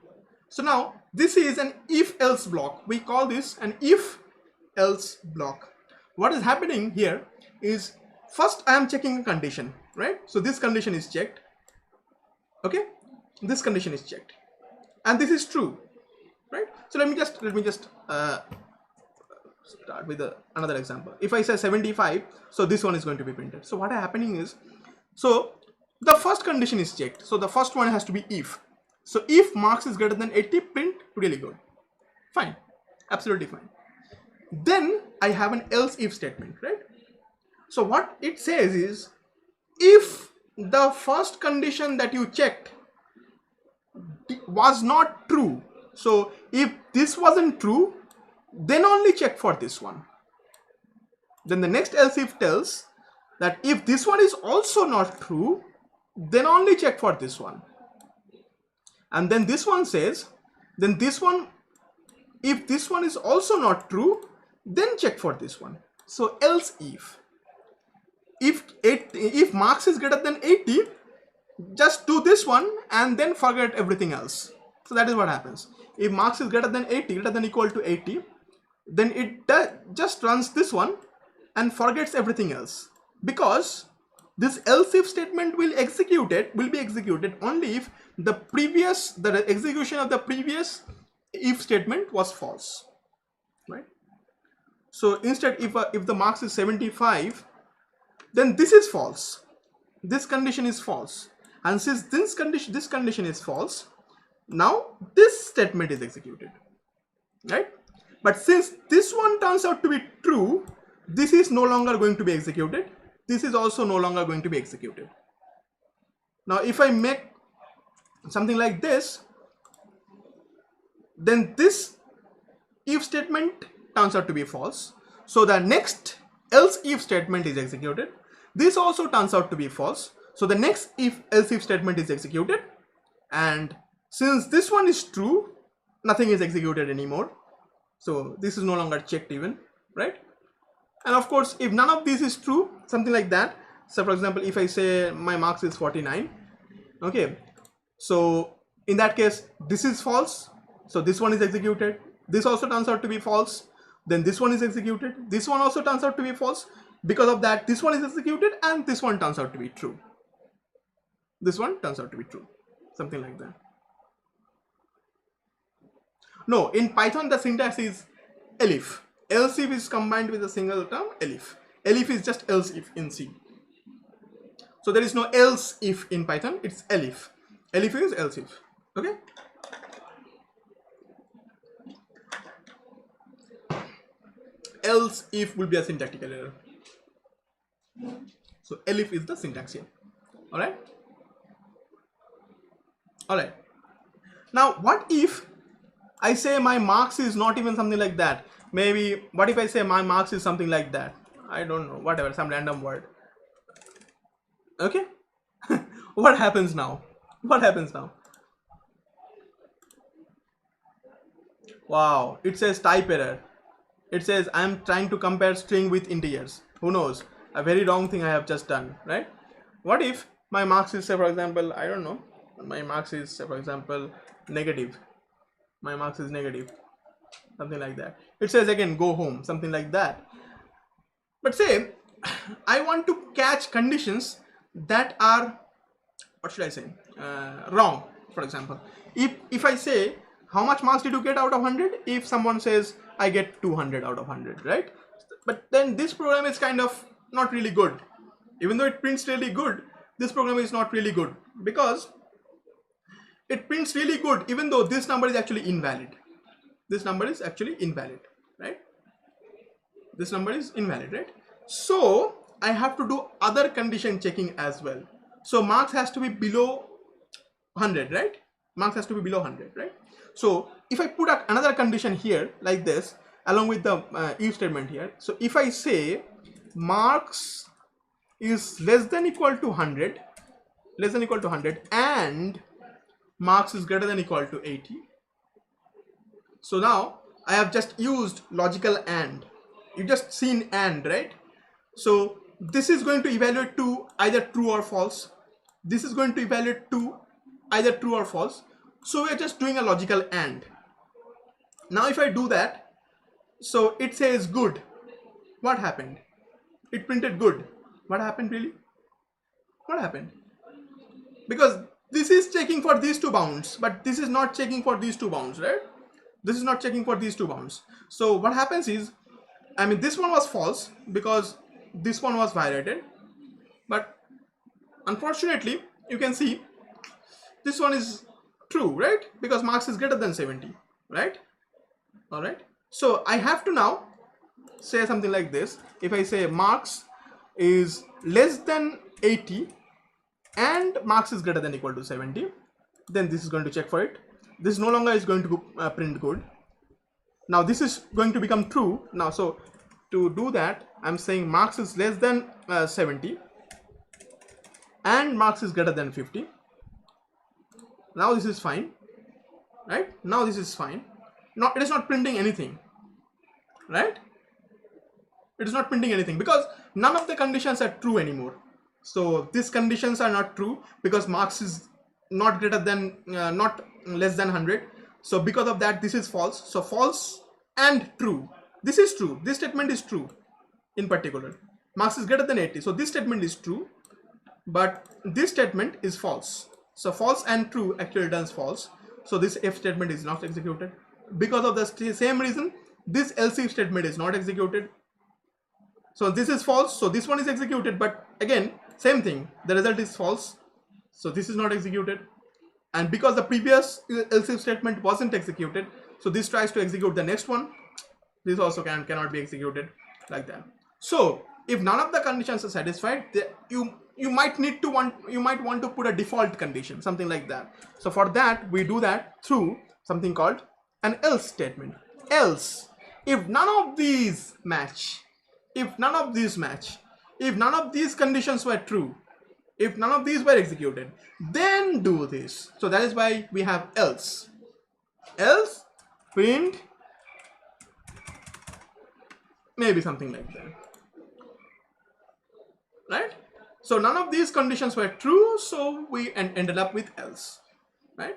So now this is an if-else block. We call this an if-else block. What is happening here is, first I am checking a condition, right? So this condition is checked. Okay, this condition is checked, and this is true, right? So let me just start with another example. If I say 75, so this one is going to be printed. So what is happening is, so the first condition is checked, so the first one has to be if. So if marks is greater than 80, print. Really good, fine, absolutely fine. Then I have an else if statement, right? So what it says is, if the first condition that you checked was not true, so if this wasn't true, then only check for this one. Then the next else if tells that if this one is also not true, then only check for this one. And then this one says, then this one, if this one is also not true, then check for this one. So else if marks is greater than 80, just do this one and then forget everything else. So that is what happens. If marks is greater than 80, greater than equal to 80, then it just runs this one and forgets everything else, because this else if statement will be executed only if the execution of the previous if statement was false, right? So instead, if the marks is 75, then this is false, this condition is false, and since this condition is false, now this statement is executed, right? But since this one turns out to be true, this is no longer going to be executed, this is also no longer going to be executed. Now if I make something like this, then this if statement turns out to be false, so the next else if statement is executed. This also turns out to be false, so the next else if statement is executed, and since this one is true, nothing is executed anymore, so this is no longer checked even, right? And of course, if none of these is true, something like that, so for example, if I say my marks is 49, okay, so in that case this is false, so this one is executed, this also turns out to be false, then this one is executed, this one also turns out to be false, because of that this one is executed, and this one turns out to be true, this one turns out to be true, something like that. No, in Python the syntax is elif. Else if is combined with a single term elif. Elif is just else if in C. So there is no else if in Python, it's elif. Elif is else if. Okay. Else if will be a syntactical error. So elif is the syntax here. Alright. Alright. Now what if I say my marks is not even something like that? Maybe what if I say my marks is something like that? I don't know, whatever, some random word. Okay. What happens now? What happens now? Wow, it says type error. It says I am trying to compare string with integers. Who knows? A very wrong thing I have just done, right? What if my marks is, say for example, I don't know, my marks is, say for example, negative. My marks is negative, something like that. It says again go home, something like that. But say I want to catch conditions that are, what should I say, wrong. For example, if I say how much marks did you get out of 100, if someone says I get 200 out of 100, right? But then this program is kind of not really good. Even though it prints really good, this program is not really good, because it prints really good even though this number is actually invalid. This number is actually invalid, right? This number is invalid, right? So I have to do other condition checking as well. So marks has to be below 100, right? Marks has to be below 100, right? So if I put another condition here like this, along with the if statement here. So if I say marks is less than equal to 100, and marks is greater than equal to 80. So now I have just used logical AND. You just seen AND, right? So this is going to evaluate to either true or false. This is going to evaluate to either true or false. So we are just doing a logical AND. Now if I do that, so it says good. What happened? It printed good. What happened really? What happened? Because this is checking for these two bounds, but this is not checking for these two bounds, right? This is not checking for these two bounds. So what happens is, I mean, this one was false because this one was violated, but unfortunately you can see this one is true, right? Because marks is greater than 70, right? All right. So I have to now say something like this. If I say marks is less than 80 and marks is greater than equal to 70, then this is going to check for it. This no longer is going to print good. Now this is going to become true. Now, so to do that, I'm saying marks is less than 70 and marks is greater than 50. Now this is fine, right? Now this is fine. Now it is not printing anything, right? It is not printing anything because none of the conditions are true anymore. So these conditions are not true because marks is not greater than not less than 100. So because of that, this is false. So false and true. This is true. This statement is true. In particular, marks is greater than 80. So this statement is true, but this statement is false. So false and true actually returns false. So this if statement is not executed. Because of the same reason, this else if statement is not executed. So this is false. So this one is executed, but again, same thing. The result is false. So this is not executed. And because the previous else if statement wasn't executed, so this tries to execute the next one. This also cannot be executed like that. So if none of the conditions are satisfied, you might want to put a default condition, something like that. So for that, we do that through something called an else statement. Else, if none of these match, if none of these conditions were true, if none of these were executed, then do this. So that is why we have else. Else print maybe something like that, right? So none of these conditions were true, so we ended up with else, right?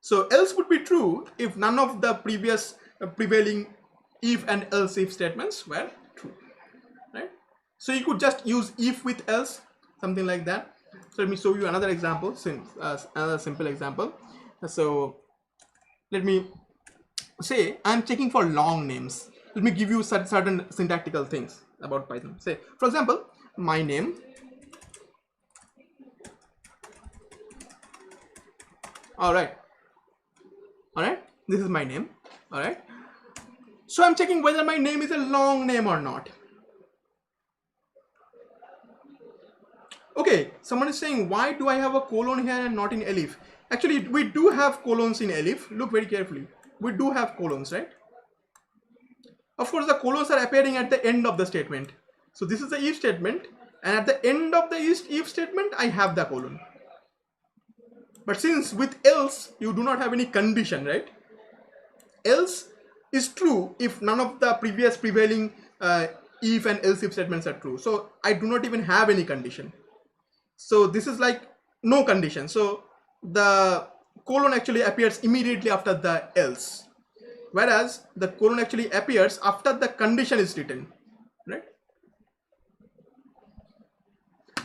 So else would be true if none of the previous prevailing if and else if statements were true, right? So you could just use if with else, something like that. So let me show you another example, another simple example. So let me say I'm checking for long names. Let me give you certain syntactical things about Python. Say, for example, my name. All right. This is my name. All right. So I'm checking whether my name is a long name or not. Okay, someone is saying, why do I have a colon here and not in elif? Actually, we do have colons in elif. Look very carefully. We do have colons, right? Of course, the colons are appearing at the end of the statement. So this is the if statement, and at the end of the if statement, I have the colon. But since with else, you do not have any condition, right? Else is true if none of the previous prevailing if and else if statements are true. So I do not even have any condition. So this is like no condition. So the colon actually appears immediately after the else. Whereas the colon actually appears after the condition is written, right?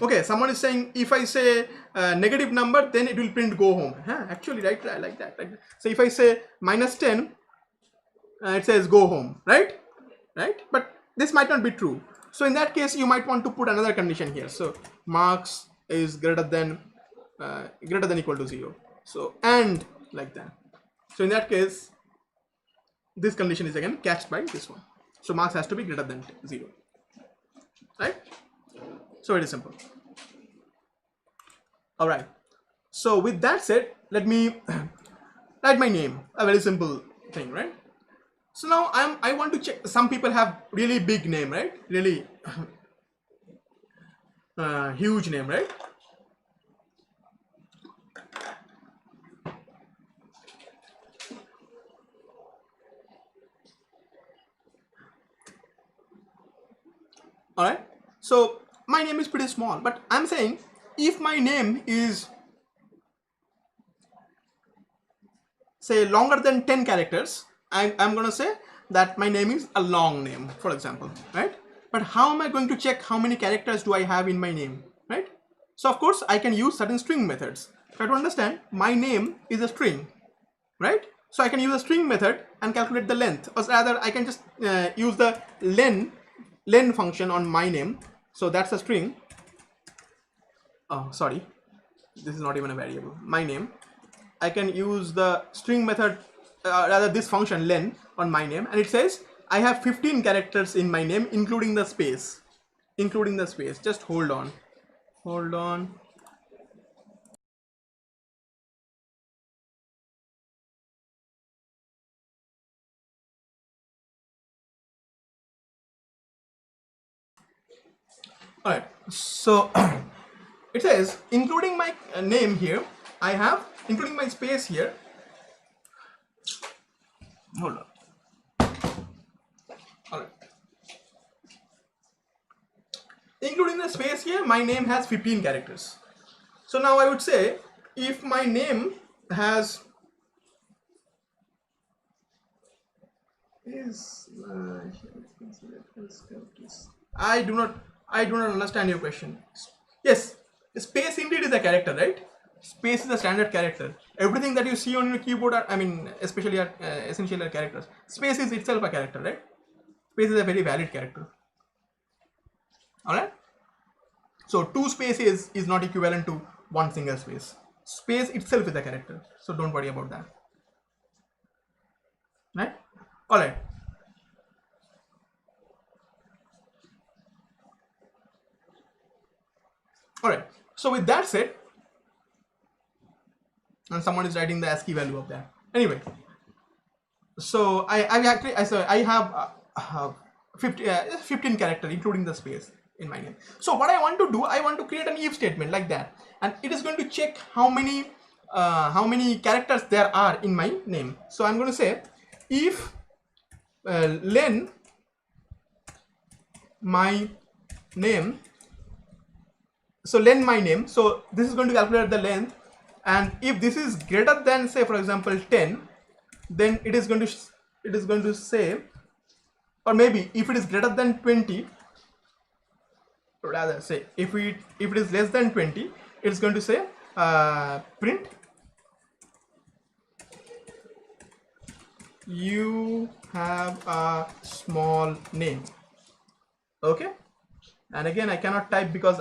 Okay, someone is saying if I say negative number, then it will print go home. Actually, right, like that. So if I say -10, it says go home, right? But this might not be true. So in that case, you might want to put another condition here. So marks is greater than equal to 0. So and like that. So in that case, this condition is again catched by this one. So marks has to be greater than 0, right? So it is simple. All right. So with that said, let me write my name. A very simple thing, right? So now I want to check. Some people have really big name, right? Really huge name, right? All right. So my name is pretty small, but I'm saying if my name is say longer than 10 characters, I'm going to say that my name is a long name, for example, right? But how am I going to check how many characters do I have in my name, right? So of course I can use certain string methods. Try to understand, my name is a string, right? So I can use a string method and calculate the length, or rather I can just use the len function on my name. So that's a string. Oh, sorry, this is not even a variable. My name. I can use the string method, rather this function len on my name, and it says I have 15 characters in my name, including the space. Including the space. Just hold on. Hold on. All right. So it says including my name here, I have including my space here. Hold on. All right. Including the space here, my name has 15 characters. So now I would say if my name has I do not understand your question. Yes, space indeed is a character, right? Space is a standard character. Everything that you see on your keyboard are, I mean, especially are essentially are characters. Space is itself a character, right? Space is a very valid character. All right. So two spaces is not equivalent to one single space. Space itself is a character, so don't worry about that. Right? All right. All right. So with that said, and someone is writing the ASCII value of that. Anyway, so I have 15 character including the space in my name. So what I want to do, I want to create an if statement like that, and it is going to check how many characters there are in my name. So I'm going to say if len my name, so len my name, so this is going to calculate the length, and if this is greater than, say for example 10, then it is going to say, or maybe if it is greater than 20, or rather say if it is less than 20, it's going to say print you have a small name. Okay, and again I cannot type because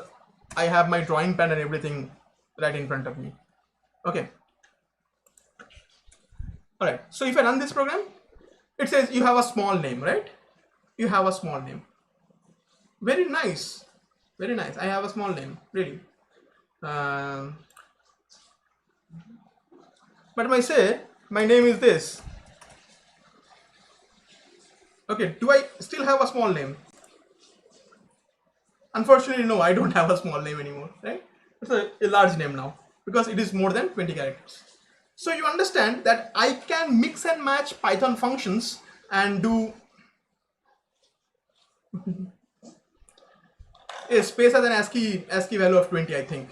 I have my drawing pad and everything right in front of me. Okay, all right, so if I run this program, it says you have a small name, right? You have a small name. Very nice, very nice. I have a small name, really. But if I say my name is this, okay, do I still have a small name? Unfortunately, no, I don't have a small name anymore, right? It's a large name now because it is more than 20 characters. So you understand that I can mix and match Python functions and do a space as an ASCII value of 20, I think.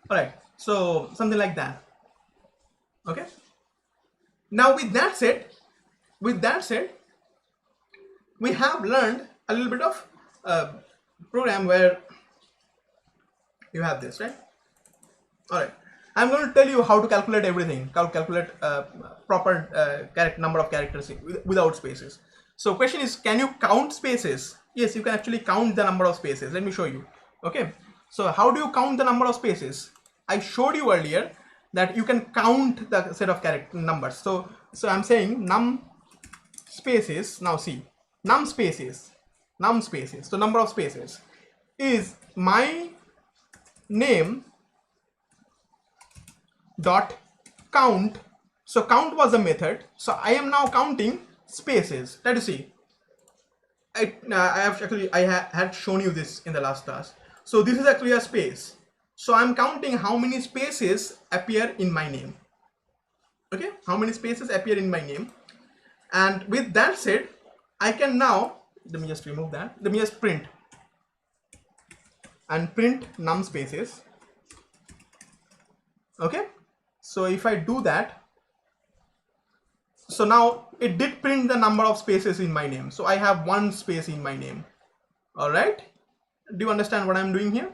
All right, so something like that. Okay. Now with that said, we have learned a little bit of program where you have this, right? All right, I'm going to tell you how to calculate everything, calculate proper number of characters without spaces. So question is, can you count spaces? Yes, you can actually count the number of spaces. Let me show you. Okay, so how do you count the number of spaces? I showed you earlier that you can count the set of character numbers. So I'm saying num spaces. Now see, num spaces. So number of spaces is my name dot count. So count was the method. So I am now counting spaces. Let us see. I had shown you this in the last class. So this is actually a space. So I'm counting how many spaces appear in my name. Okay, how many spaces appear in my name. And with that said, I can now, let me just remove that. Let me just print and print num spaces. Okay, so if I do that, so now it did print the number of spaces in my name. So I have one space in my name. All right, do you understand what I'm doing here?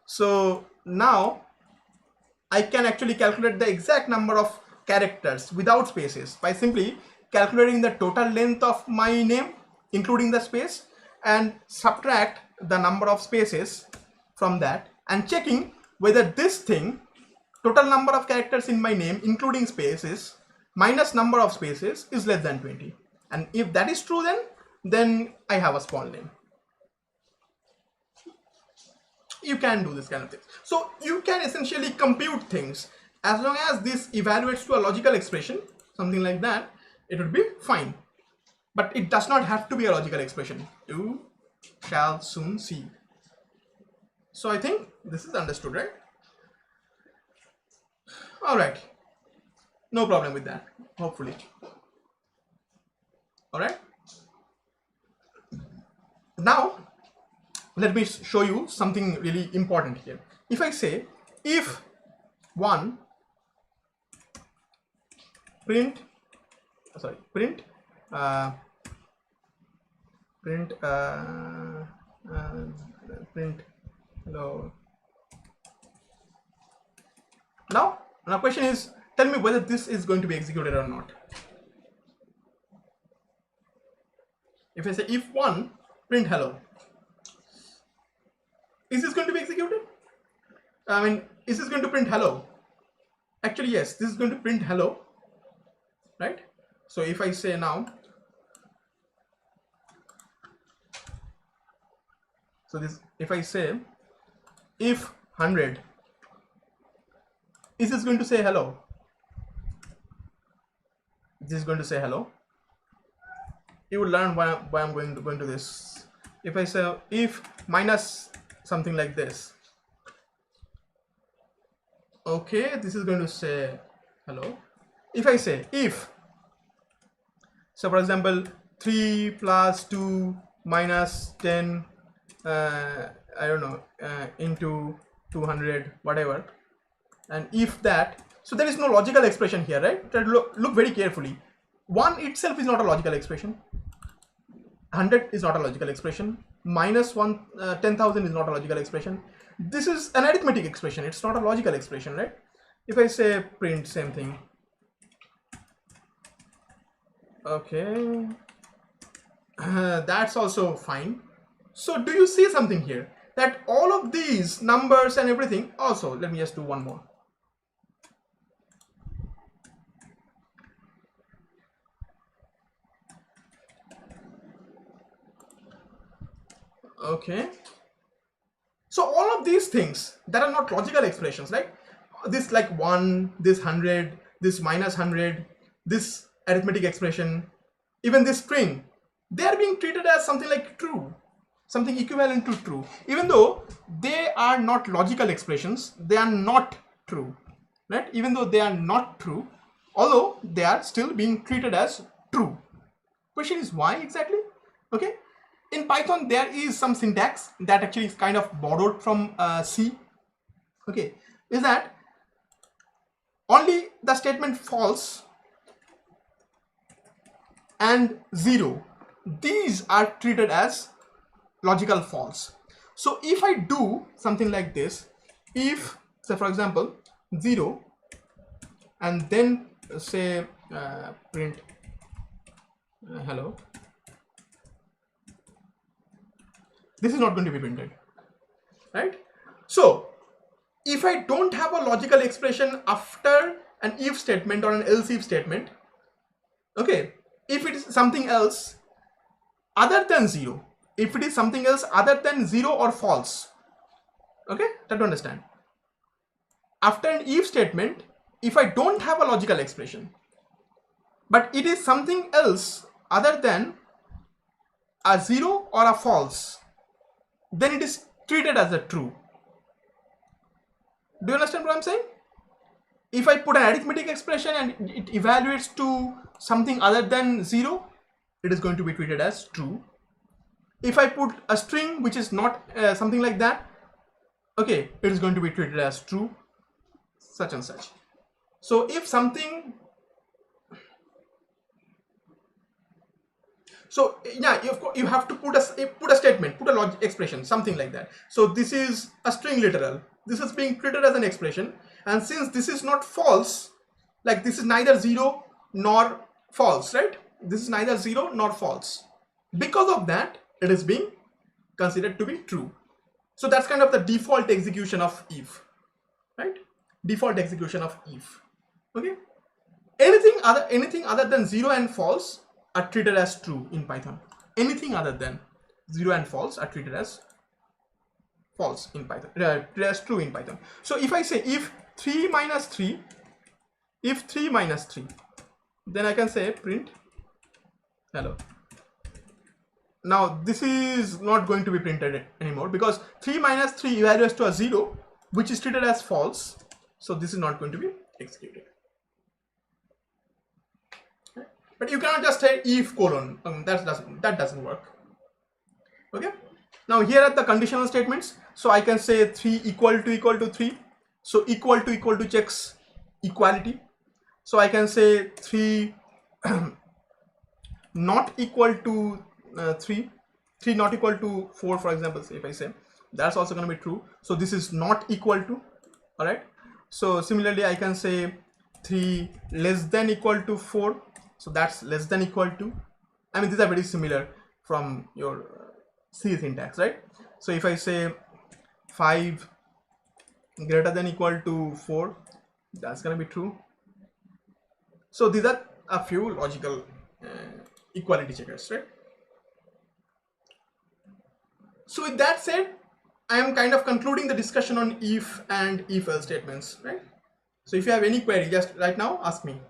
So now I can actually calculate the exact number of characters without spaces by simply calculating the total length of my name including the space and subtract the number of spaces from that and checking whether this thing, total number of characters in my name including spaces minus number of spaces, is less than 20. And if that is true, then I have a small name. You can do this kind of thing. So you can essentially compute things as long as this evaluates to a logical expression, something like that, it would be fine. But it does not have to be a logical expression. You shall soon see. So I think this is understood, right? All right. No problem with that, hopefully. All right. Now, let me show you something really important here. If I say if one print hello. Now question is, tell me whether this is going to be executed or not. If I say if one print hello, is this going to be executed? I mean, is this going to print hello? Actually, yes, this is going to print hello, right? So if I say now, so this, if I say if 100, is this going to say hello? This is going to say hello. You will learn why I'm going to this. If I say if minus something like this, okay, this is going to say hello. If I say if, so for example 3 plus 2 minus 10 I don't know into 200 whatever, and if that, so there is no logical expression here, right? Look very carefully. 1 itself is not a logical expression, 100 is not a logical expression, minus 10,000 is not a logical expression. This is an arithmetic expression, it's not a logical expression, right? If I say print, same thing. Okay, that's also fine. So do you see something here, that all of these numbers and everything, also let me just do one more. Okay, so all of these things that are not logical expressions, like this, like 1, this 100, this minus 100, this arithmetic expression, even this string, they are being treated as something like true, something equivalent to true. Even though they are not logical expressions, they are not true, right? Even though they are not true, although they are still being treated as true. Question is why exactly? Okay, in Python there is some syntax that actually is kind of borrowed from C. Okay, is that only the statement false and 0, these are treated as logical false. So if I do something like this, if, say for example 0 and then say print hello, this is not going to be printed, right? So if I don't have a logical expression after an if statement or an else if statement, okay, if it is something else other than 0, if it is something else other than 0 or false, okay, try to understand. After an if statement, if I don't have a logical expression, but it is something else other than a 0 or a false, then it is treated as a true. Do you understand what I'm saying? If I put an arithmetic expression and it evaluates to something other than 0, it is going to be treated as true. If I put a string which is not something like that, okay, it is going to be treated as true, such and such. So if something, so yeah, you have to put a statement, put a logic expression, something like that. So this is a string literal. This is being treated as an expression, and since this is not false, like this is neither 0 nor false, right? This is neither 0 nor false. Because of that, it is being considered to be true. So that's kind of the default execution of if, right? Default execution of if. Okay. Anything other than 0 and false are treated as true in Python. Anything other than 0 and false are treated as false in Python, treated as true in Python. So if I say if 3 minus 3, then I can say print hello. Now this is not going to be printed anymore because 3 minus 3 evaluates to a 0, which is treated as false. So this is not going to be executed. But you cannot just say if colon. That doesn't work. Okay. Now here are the conditional statements. So I can say 3 equal to 3. So equal to checks equality. So I can say 3 not equal to 3 not equal to 4, for example. If I say, that's also going to be true. So this is not equal to. All right. So similarly, I can say 3 less than equal to 4. So that's less than equal to. I mean, these are very similar from your C syntax, right? So if I say 5 greater than equal to 4, that's going to be true. So these are a few logical equality checkers, right? So with that said, I am kind of concluding the discussion on if and if-else statements, right? So if you have any query, just right now ask me.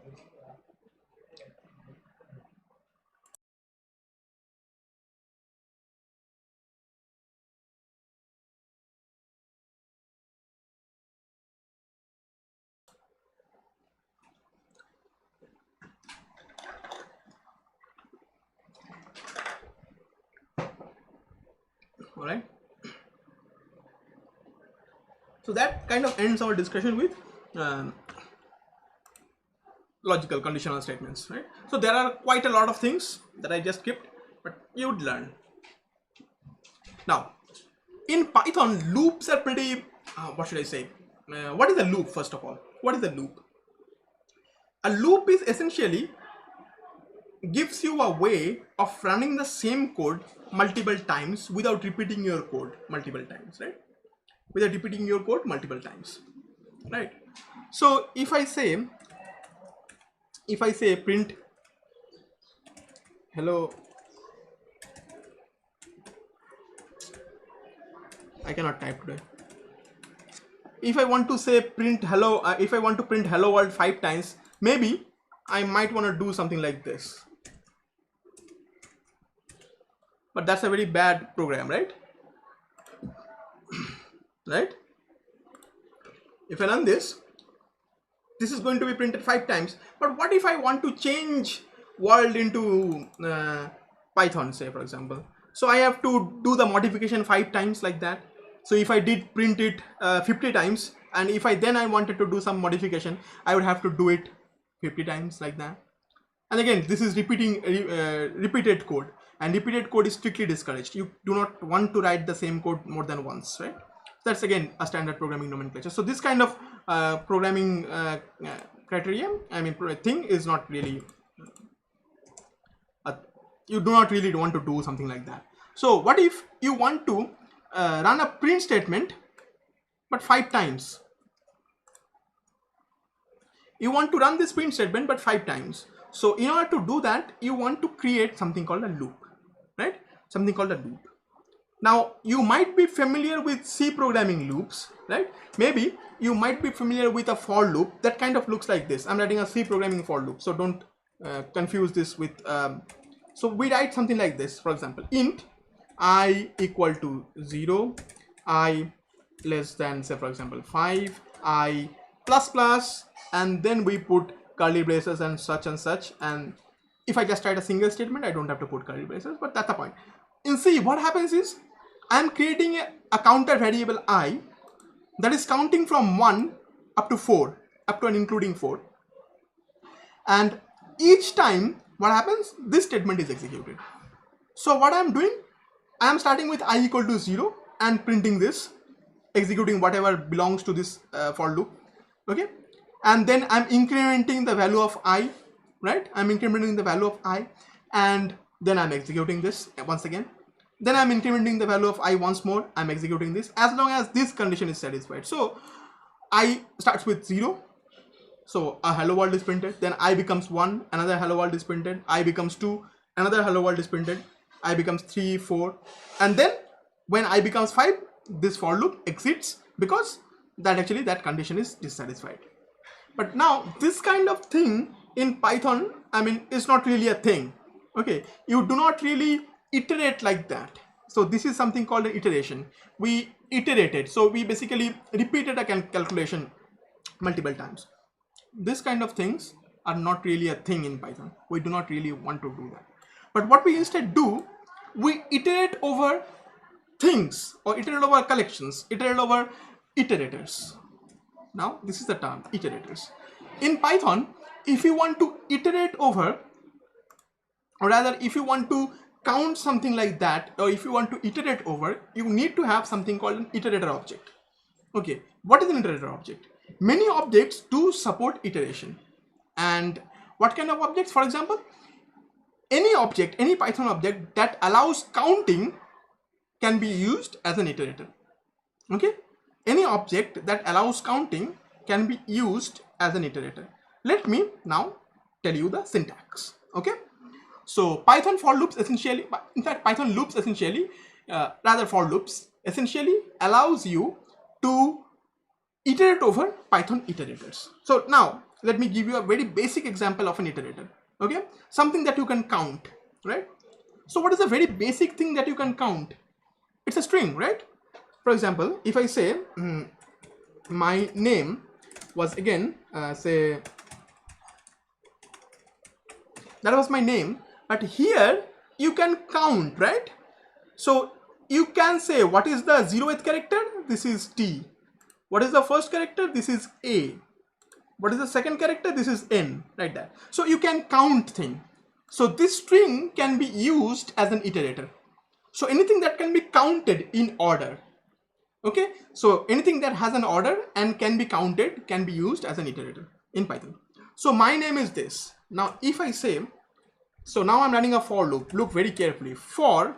All right. So that kind of ends our discussion with logical conditional statements, right? So there are quite a lot of things that I just skipped, but you would learn. Now, in Python, loops are pretty, what should I say? What is a loop, first of all? What is a loop? A loop is essentially gives you a way of running the same code multiple times without repeating your code multiple times, right? Without repeating your code multiple times, right? So if I say print hello, I cannot type today. If I want to say print hello, if I want to print hello world 5 times, maybe I might want to do something like this. But that's a very bad program, right? Right? If I run this, this is going to be printed 5 times. But what if I want to change world into Python, say, for example? So I have to do the modification 5 times like that. So if I did print it 50 times, and if I wanted to do some modification, I would have to do it 50 times like that. And again, this is repeated code, and repeated code is strictly discouraged. You do not want to write the same code more than once, right? That's again a standard programming nomenclature. So this kind of programming criteria, I mean thing, is not really, you do not really want to do something like that. So what if you want to run a print statement but 5 times? You want to run this print statement but 5 times. So in order to do that, you want to create something called a loop, right? Something called a loop. Now you might be familiar with C programming loops, right? Maybe you might be familiar with a for loop that kind of looks like this. I'm writing a C programming for loop, so don't confuse this with so we write something like this. For example, int I equal to 0, I less than, say for example 5, I plus plus, and then we put curly braces and such, and if I just write a single statement I don't have to put curly braces, but that's the point. In C, what happens is I'm creating a counter variable I that is counting from 1 up to 4, up to and including 4, and each time what happens, this statement is executed. So what I'm doing, I'm starting with I equal to 0 and printing this, executing whatever belongs to this for loop, okay, and then I'm incrementing the value of I, right? I'm incrementing the value of I, and then I'm executing this once again. Then I'm incrementing the value of I once more, I'm executing this as long as this condition is satisfied. So I starts with 0, so a hello world is printed, then I becomes 1, another hello world is printed, I becomes 2, another hello world is printed, I becomes 3, 4, and then when I becomes 5, this for loop exits because that condition is dissatisfied. But now this kind of thing in Python, I mean, is not really a thing. Okay, you do not really iterate like that. So this is something called an iteration. We iterated, so we basically repeated a calculation multiple times. This kind of things are not really a thing in Python. We do not really want to do that. But what we instead do, we iterate over things, or iterate over collections, iterate over iterators. Now this is the term, iterators. In Python, if you want to iterate over, or rather if you want to count something like that, or if you want to iterate over, you need to have something called an iterator object. Okay, what is an iterator object? Many objects do support iteration. And what kind of objects? For example, any object, any Python object that allows counting can be used as an iterator. Okay, any object that allows counting can be used as an iterator. Let me now tell you the syntax. Okay, so Python for loops essentially, in fact Python loops essentially, rather for loops essentially allows you to iterate over Python iterators. So now let me give you a very basic example of an iterator. Okay, something that you can count, right? So what is a very basic thing that you can count? It's a string, right? For example, if I say my name was again, say that was my name, but here you can count, right? So you can say what is the 0th character? This is T. What is the first character? This is A. What is the second character? This is N, like that. So you can count thing. So this string can be used as an iterator. So anything that can be counted in order. Okay, so anything that has an order and can be counted can be used as an iterator in Python. So my name is this. Now if I say, so now I'm running a for loop. Look very carefully. For,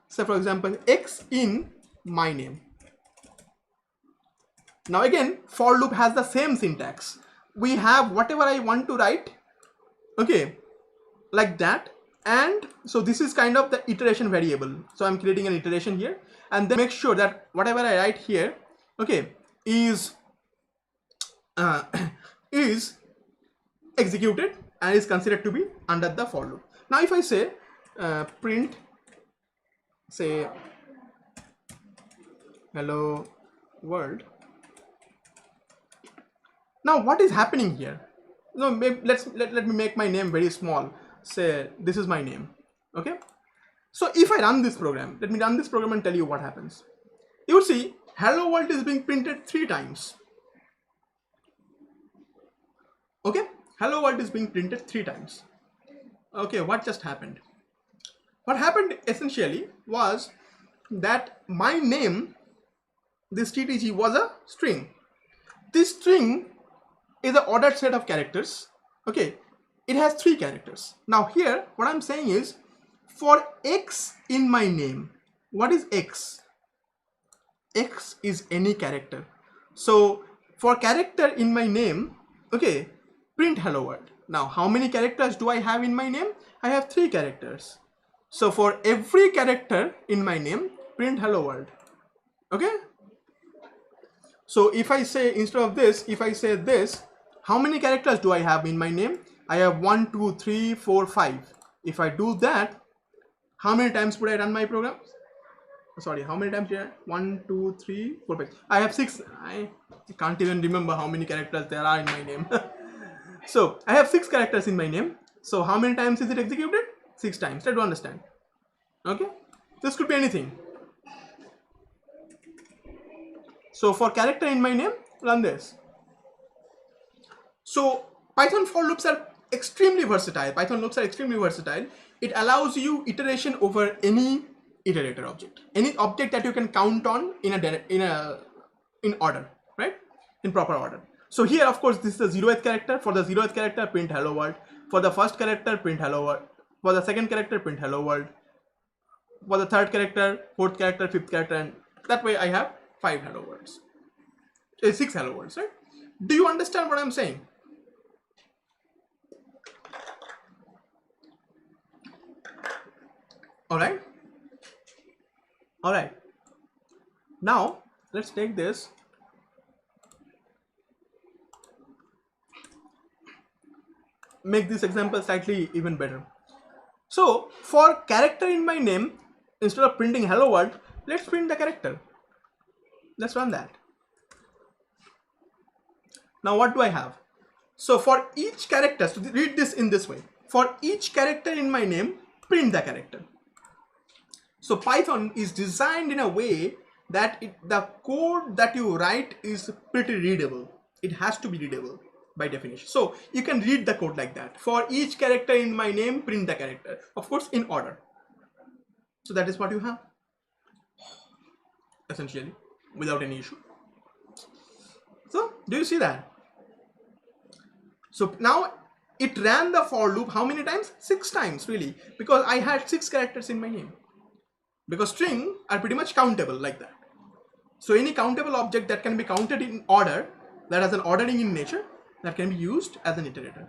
say for example, X in my name. Now again, for loop has the same syntax. We have whatever I want to write, okay, like that. And so this is kind of the iteration variable. So I'm creating an iteration here, and then make sure that whatever I write here, okay, is executed and is considered to be under the for loop. Now if I say print, say hello world. Now what is happening here? No, maybe let me make my name very small. Say this is my name. Okay, so if I run this program, let me run this program and tell you what happens. You will see hello world is being printed 3 times. Okay, hello world is being printed 3 times. Okay, what just happened? What happened essentially was that my name, this TTG, was a string. This string is an ordered set of characters. Okay, it has 3 characters. Now here what I'm saying is, for X in my name, what is X? X is any character. So for character in my name, okay, print hello world. Now how many characters do I have in my name? I have 3 characters. So for every character in my name, print hello world. Okay. So if I say, instead of this, if I say this, how many characters do I have in my name? I have 1, 2, 3, 4, 5. If I do that, how many times would I run my program? Sorry, how many times here? 1, 2, 3, 4, 5. I have 6. I can't even remember how many characters there are in my name. So I have 6 characters in my name. So how many times is it executed? 6 times. Try to understand. Okay. This could be anything. So for character in my name, run this. So Python for loops are extremely versatile. Python loops are extremely versatile. It allows you iteration over any iterator object, any object that you can count on in order, right? In proper order. So here, of course, this is the 0th character. For the 0th character, print hello world. For the first character, print hello world. For the second character, print hello world. For the third character, fourth character, fifth character, and that way I have 5 hello worlds. 6 hello worlds, right? Do you understand what I'm saying? All right. All right. Now let's take this. Make this example slightly even better. So for character in my name, instead of printing hello world, let's print the character. Let's run that. Now what do I have? So for each character, so read this in this way. For each character in my name, print the character. So Python is designed in a way that the code that you write is pretty readable. It has to be readable by definition. So you can read the code like that. For each character in my name, print the character. Of course, in order. So that is what you have, essentially, without any issue. So do you see that? So now it ran the for loop how many times? 6 times, really, because I had 6 characters in my name. Because strings are pretty much countable like that. So any countable object that can be counted in order, that has an ordering in nature, that can be used as an iterator.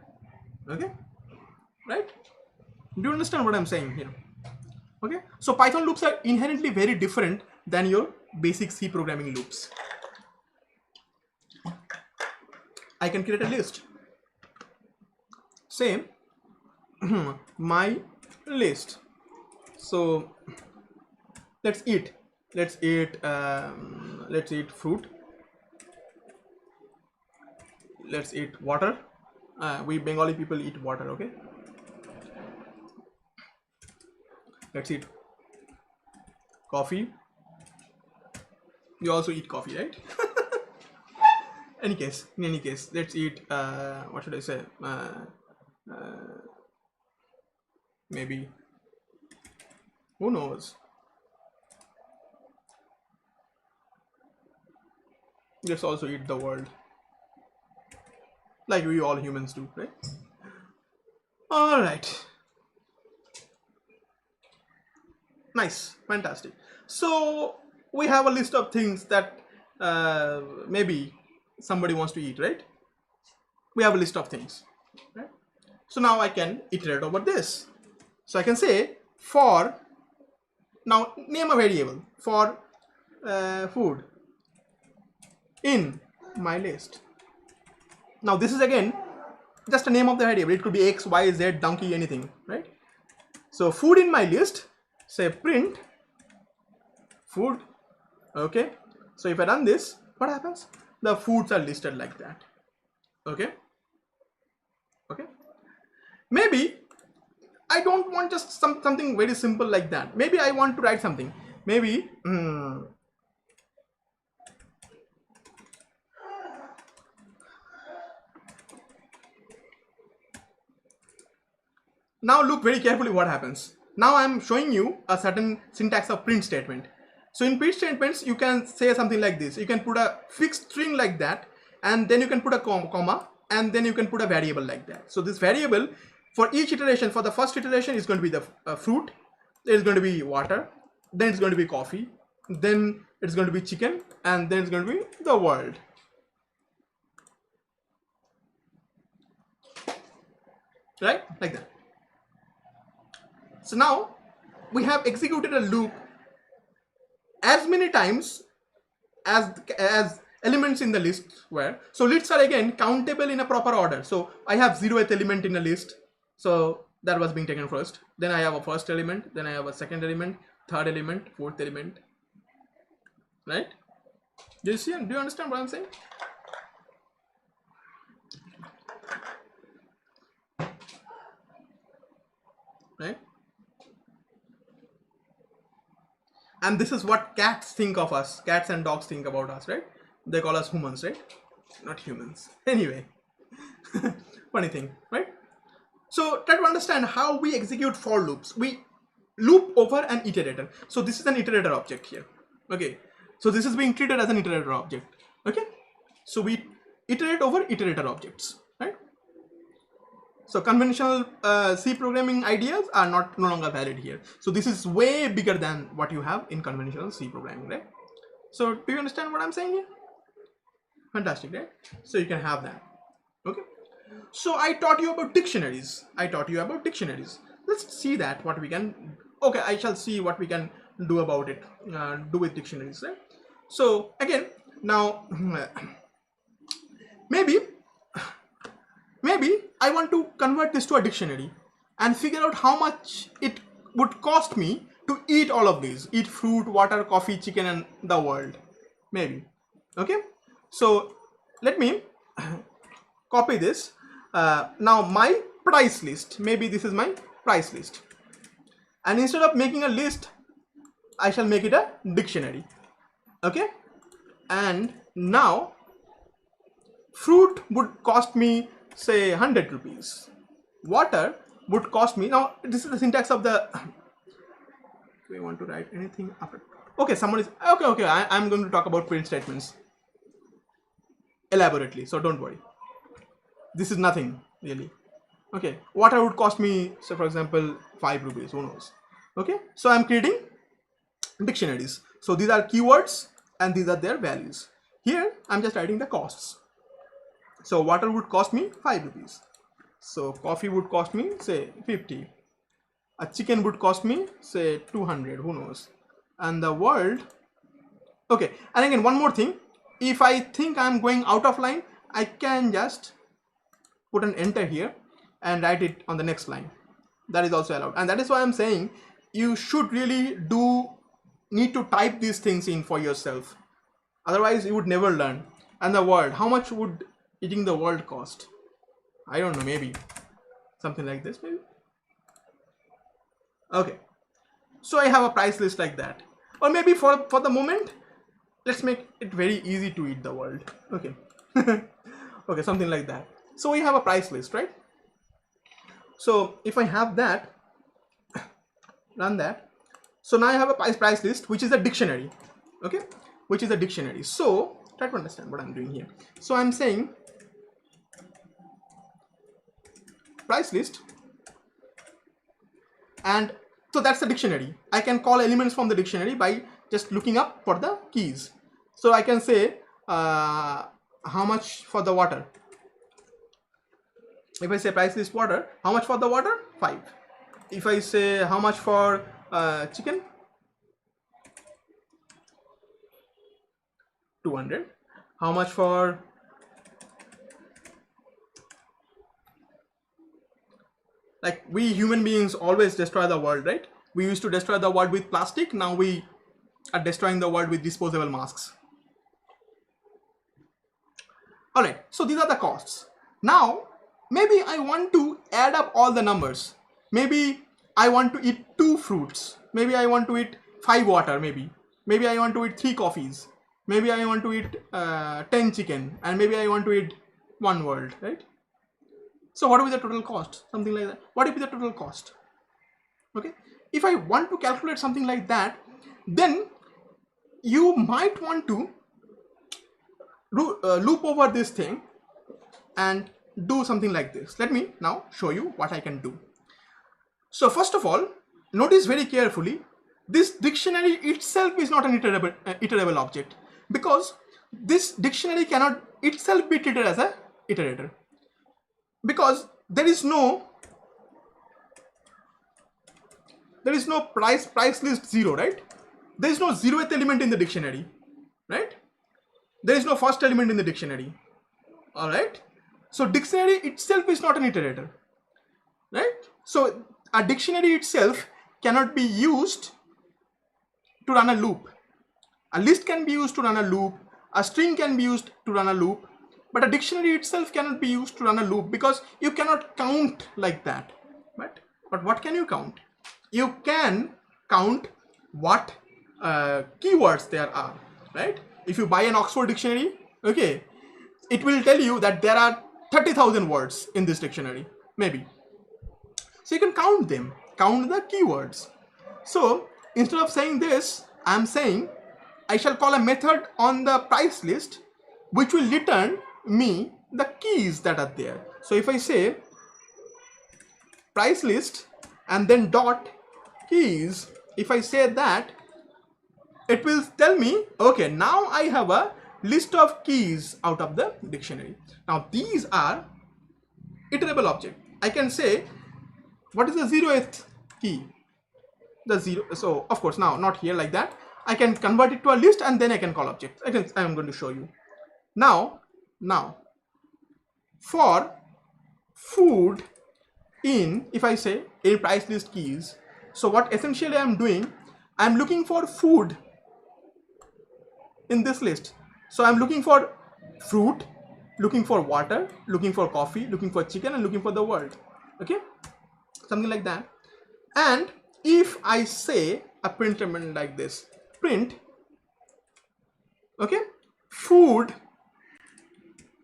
Okay, right? Do you understand what I'm saying here? Okay, so Python loops are inherently very different than your basic C programming loops. I can create a list. Say my list. So let's eat fruit. Let's eat water. We Bengali people eat water. Okay, let's eat coffee. You also eat coffee, right? In any case, let's eat what should I say, maybe, who knows, let's also eat the world, like we all humans do, right? All right, nice, fantastic. So we have a list of things that maybe somebody wants to eat, right? We have a list of things, right? So now I can iterate over this. So I can say for, now name a variable for food in my list. Now this is again just a name of the variable. It could be X, Y, Z, donkey, anything, right? So food in my list, say print food. Okay, so if I run this, what happens? The foods are listed like that. Okay, okay. Maybe I don't want just something very simple like that. Maybe I want to write something. Maybe now look very carefully what happens. Now I am showing you a certain syntax of print statement. So in print statements, you can say something like this. You can put a fixed string like that, and then you can put a comma, and then you can put a variable like that. So this variable, for each iteration, for the first iteration is going to be the fruit, there is going to be water, then it's going to be coffee, then it's going to be chicken, and then it's going to be the world. Right? Like that. So now we have executed a loop as many times as elements in the list were. So lists are again countable in a proper order. So I have 0th element in a list, so that was being taken first. Then I have a first element, then I have a second element, third element, fourth element, right? Do you see? Do you understand what I'm saying? Right? And this is what cats think of us. Cats and dogs think about us, right? They call us humans, right? Not humans. Anyway, funny thing, right? So try to understand how we execute for loops. We loop over an iterator. So this is an iterator object here. Okay. So this is being treated as an iterator object. Okay. So we iterate over iterator objects, right? So conventional C programming ideas are no longer valid here. So this is way bigger than what you have in conventional C programming, right? So do you understand what I'm saying here? Fantastic, right? So you can have that. Okay. So I taught you about dictionaries. Let's see that what we can. Okay, I shall see what we can do about it. Do with dictionaries, right? So again, now maybe I want to convert this to a dictionary and figure out how much it would cost me to eat all of these. Eat fruit, water, coffee, chicken, and the world. Maybe. Okay. So let me copy this. Now my price list. Maybe this is my price list. And instead of making a list, I shall make it a dictionary. Okay. And now fruit would cost me say 100 rupees. Water would cost me, now this is the syntax of the, do we want to write anything after? Okay, someone is, okay, I'm going to talk about print statements elaborately, so don't worry. This is nothing really. Okay, water would cost me, say for example, 5 rupees, who knows? Okay, so I'm creating dictionaries. So these are keywords and these are their values. Here I'm just writing the costs. So water would cost me 5 rupees. So coffee would cost me say 50. A chicken would cost me say 200, who knows? And the world, okay. And again, one more thing, if I think I'm going out of line, I can just put an enter here and write it on the next line. That is also allowed. And that is why I'm saying you should really need to type these things in for yourself. Otherwise you would never learn. And the world, how much would eating the world cost? I don't know, maybe something like this, maybe. Okay, so I have a price list like that. Or maybe for the moment, let's make it very easy to eat the world. Okay. Okay, something like that. So we have a price list, right? So if I have that, run that. So now I have a price list, which is a dictionary. Okay, which is a dictionary. So try to understand what I'm doing here. So I'm saying price list, and so that's the dictionary. I can call elements from the dictionary by just looking up for the keys. So I can say how much for the water. If I say price list water, how much for the water? 5. If I say how much for chicken, 200. How much for like we human beings always destroy the world, right? We used to destroy the world with plastic. Now we are destroying the world with disposable masks. All right, so these are the costs. Now maybe I want to add up all the numbers. Maybe I want to eat 2 fruits. Maybe I want to eat 5 water. Maybe I want to eat 3 coffees. Maybe I want to eat 10 chicken, and maybe I want to eat 1 world, right? So what will be the total cost? Something like that. What will be the total cost? Okay. If I want to calculate something like that, then you might want to loop over this thing and do something like this. Let me now show you what I can do. So first of all, notice very carefully, this dictionary itself is not an iterable object, because this dictionary cannot itself be treated as an iterator, because there is no price list 0, right? there is no 0th element in the dictionary, right? There is no first element in the dictionary. All right. So dictionary itself is not an iterator, right? So a dictionary itself cannot be used to run a loop. A list can be used to run a loop. A string can be used to run a loop. But a dictionary itself cannot be used to run a loop because you cannot count like that. Right? But what can you count? You can count what keywords there are, right? If you buy an Oxford dictionary, okay, it will tell you that there are 30,000 words in this dictionary, maybe. So you can count them, count the keywords. So instead of saying this, I'm saying I shall call a method on the price list which will return me the keys that are there. So if I say price list and then dot keys, if I say that, it will tell me, okay, now I have a list of keys out of the dictionary. Now these are iterable object. I can say, what is the 0th key? The 0. So of course now not here like that. I can convert it to a list and then I can call objects. I am going to show you. Now for food in, if I say a price list keys, so what essentially I am doing, I am looking for food in this list. So I'm looking for fruit, looking for water, looking for coffee, looking for chicken, and looking for the world. Okay, something like that. And if I say a print statement like this, print, okay, food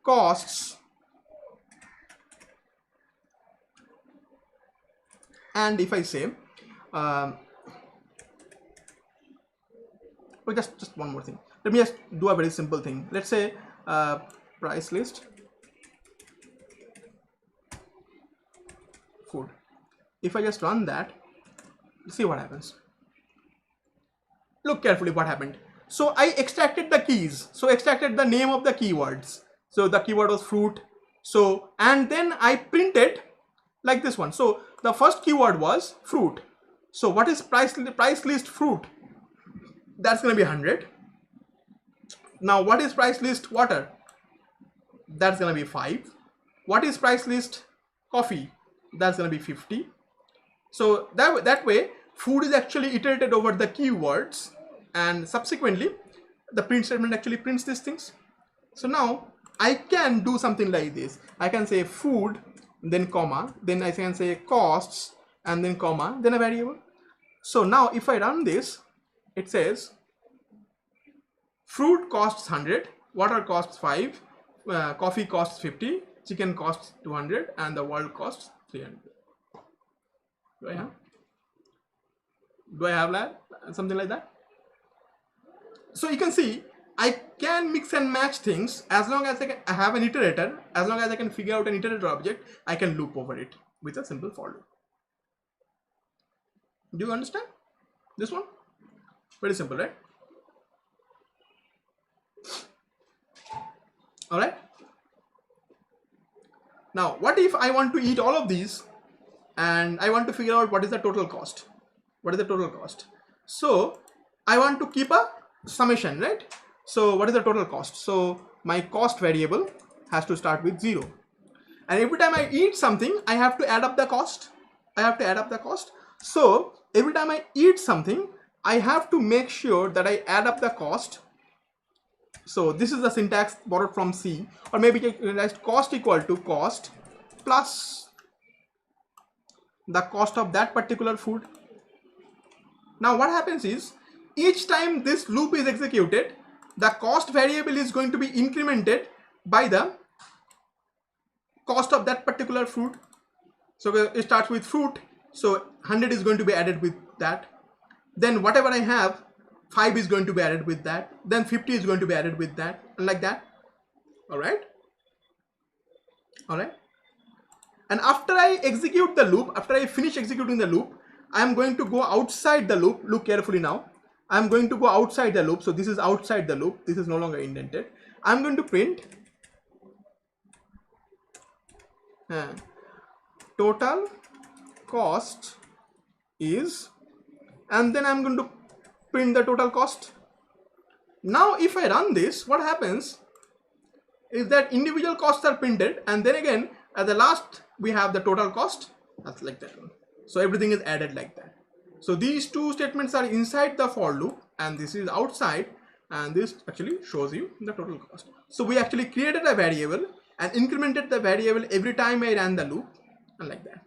costs, and if I say just one more thing, let me just do a very simple thing. Let's say price list food. If I just run that, see what happens. Look carefully what happened. So I extracted the keys, so extracted the name of the keywords. So the keyword was fruit. So and then I printed like this one. So the first keyword was fruit. So what is price list fruit? That's going to be 100. Now what is price list water? That's going to be 5. What is price list coffee? That's going to be 50. So that way food is actually iterated over the keywords, and subsequently the print statement actually prints these things. So now I can do something like this. I can say food, then comma, then I can say costs, and then comma, then a variable. So now if I run this, it says fruit costs 100, water costs 5, coffee costs 50, chicken costs 200, and the world costs 300. Do I have that? Something like that? So you can see I can mix and match things as long as I have an iterator. As long as I can figure out an iterator object, I can loop over it with a simple for loop. Do you understand this one? Very simple, right? All right. Now, what if I want to eat all of these and I want to figure out what is the total cost? What is the total cost? So I want to keep a summation, right? So what is the total cost? So my cost variable has to start with 0. And every time I eat something, I have to add up the cost. So every time I eat something, I have to make sure that I add up the cost. So this is the syntax borrowed from C, or maybe you can write cost equal to cost plus the cost of that particular food. Now what happens is, each time this loop is executed, the cost variable is going to be incremented by the cost of that particular food. So it starts with fruit, so 100 is going to be added with that. Then whatever I have, 5 is going to be added with that. Then 50 is going to be added with that, and like that. All right. And after I execute the loop, after I finish executing the loop, I am going to go outside the loop. Look carefully now. I am going to go outside the loop. So this is outside the loop. This is no longer indented. I am going to print total cost is, and then I am going to print the total cost. Now if I run this, what happens is that individual costs are printed, and then again at the last we have the total cost. That's like that one. So everything is added like that. So these two statements are inside the for loop, and this is outside, and this actually shows you the total cost. So we actually created a variable and incremented the variable every time I ran the loop, and like that,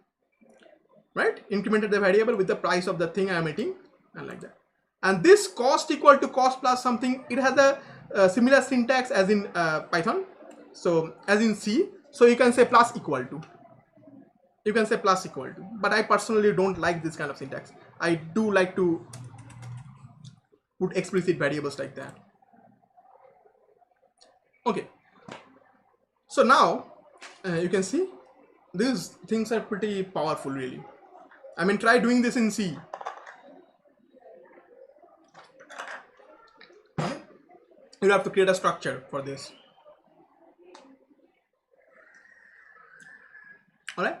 right? Incremented the variable with the price of the thing I am eating, and like that. And this cost equal to cost plus something, it has a similar syntax as in Python, so as in C. So you can say plus equal to, you can say plus equal to, but I personally don't like this kind of syntax. I do like to put explicit variables like that. Okay, so now you can see these things are pretty powerful really. I mean, try doing this in C. You have to create a structure for this. All right.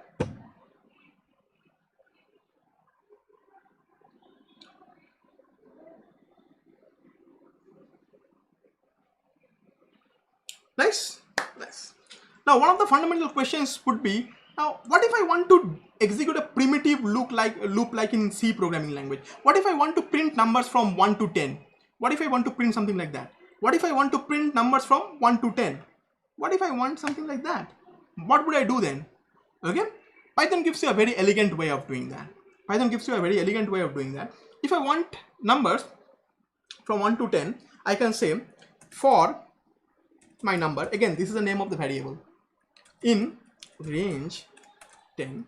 Nice, nice. Now, one of the fundamental questions would be, now what if I want to execute a primitive loop like in C programming language? What if I want to print numbers from 1 to 10? What if I want to print something like that? What if I want to print numbers from 1 to 10? What if I want something like that? What would I do then? Okay, Python gives you a very elegant way of doing that. Python gives you a very elegant way of doing that. If I want numbers from 1 to 10, I can say for my number, again this is the name of the variable, in range 10,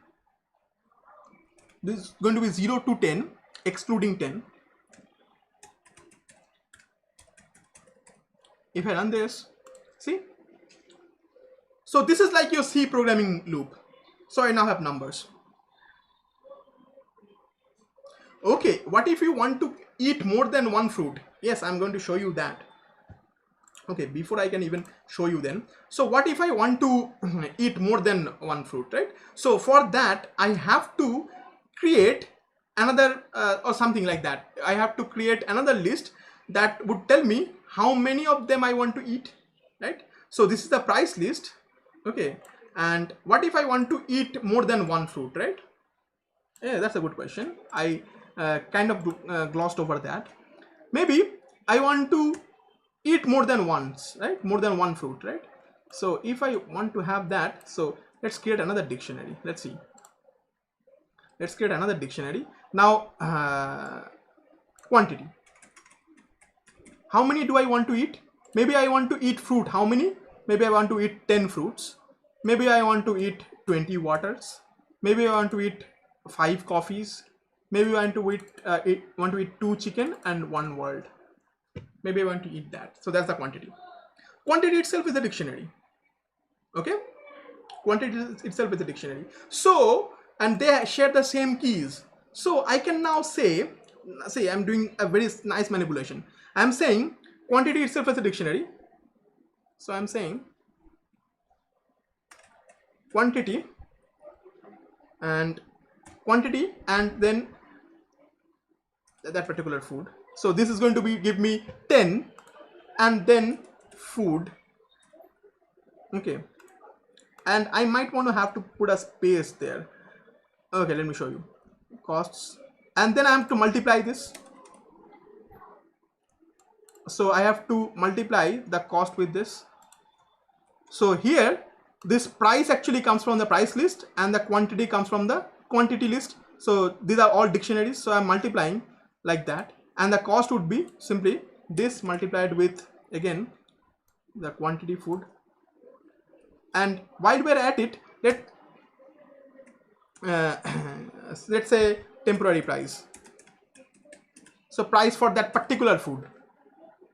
this is going to be 0 to 10 excluding 10. If I run this, see, so this is like your C programming loop. So I now have numbers. Okay, what if you want to eat more than one fruit? Yes, I'm going to show you that. Okay, before I can even show you then, so what if I want to eat more than one fruit, right? So for that I have to create another or something like that. I have to create another list that would tell me how many of them I want to eat, right? So this is the price list. Okay, and what if I want to eat more than one fruit, right? Yeah, that's a good question. I kind of glossed over that. Maybe I want to eat more than once, right? More than one fruit, right? So if I want to have that, so let's create another dictionary. Let's see. Let's create another dictionary. Now, quantity. How many do I want to eat? Maybe I want to eat fruit. How many? Maybe I want to eat 10 fruits. Maybe I want to eat 20 waters. Maybe I want to eat 5 coffees. Maybe I want to eat 2 chicken and 1 world. Maybe I want to eat that. So that's the quantity. Quantity itself is a dictionary. Okay? Quantity itself is a dictionary. So, and they share the same keys. So I can now say I'm doing a very nice manipulation. I'm saying quantity itself is a dictionary. So I'm saying quantity and then that particular food. So this is going to be give me 10 and then food. Okay, and I might want to have to put a space there. Okay, let me show you. Costs, and then I have to multiply this. So I have to multiply the cost with this. So here this price actually comes from the price list and the quantity comes from the quantity list. So these are all dictionaries. So I'm multiplying like that, and the cost would be simply this multiplied with again the quantity food. And while we're at it, let's say temporary price. So price for that particular food.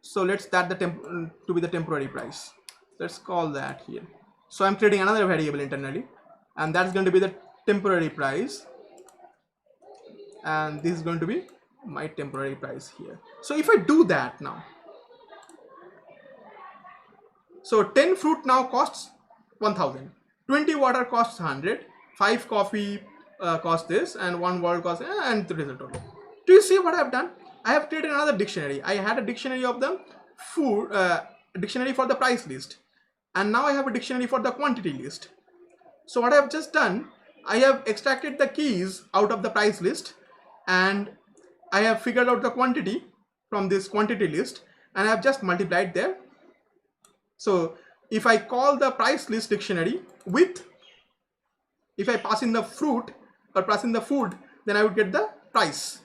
So let's that to be the temporary price. Let's call that here. So I'm creating another variable internally, and that's going to be the temporary price, and this is going to be my temporary price here. So if I do that now, so 10 fruit now costs 1000, 20 water costs 100, 5 coffee costs this, and 1 world costs, and the result total. Do you see what I've done? I have created another dictionary. I had a dictionary of the food, dictionary for the price list, and now I have a dictionary for the quantity list. So what I have just done, I have extracted the keys out of the price list, and I have figured out the quantity from this quantity list, and I have just multiplied there. So if I call the price list dictionary with, if I pass in the fruit or pass in the food, then I would get the price.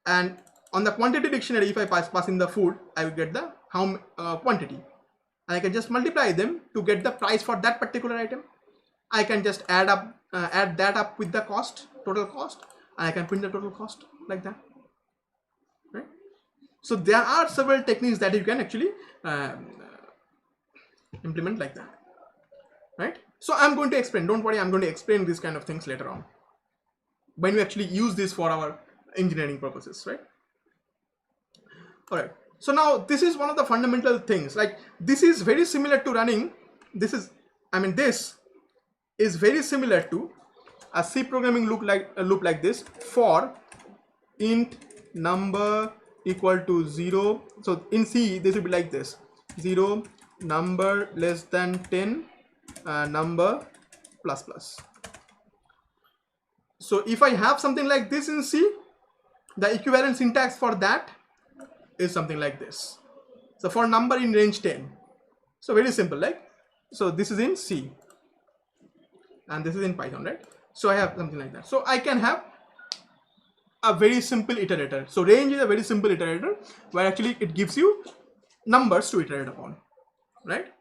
And on the quantity dictionary, if I pass in the food, I will get the quantity. And I can just multiply them to get the price for that particular item. I can just add that up with the cost, total cost, and I can print the total cost like that. Right? So there are several techniques that you can actually implement like that. Right? So I'm going to explain. Don't worry, I'm going to explain these kind of things later on when we actually use this for our engineering purposes, right? All right. So now this is one of the fundamental things. Like this is very similar to running. This is very similar to a C programming loop like this. For int number equal to 0. So in C this will be like this: 0, number less than 10, number plus plus. So if I have something like this in C, the equivalent syntax for that is something like this. So for number in range 10, so very simple, like, so this is in C and this is in Python, right? So I have something like that. So I can have a very simple iterator. So range is a very simple iterator where actually it gives you numbers to iterate upon, right?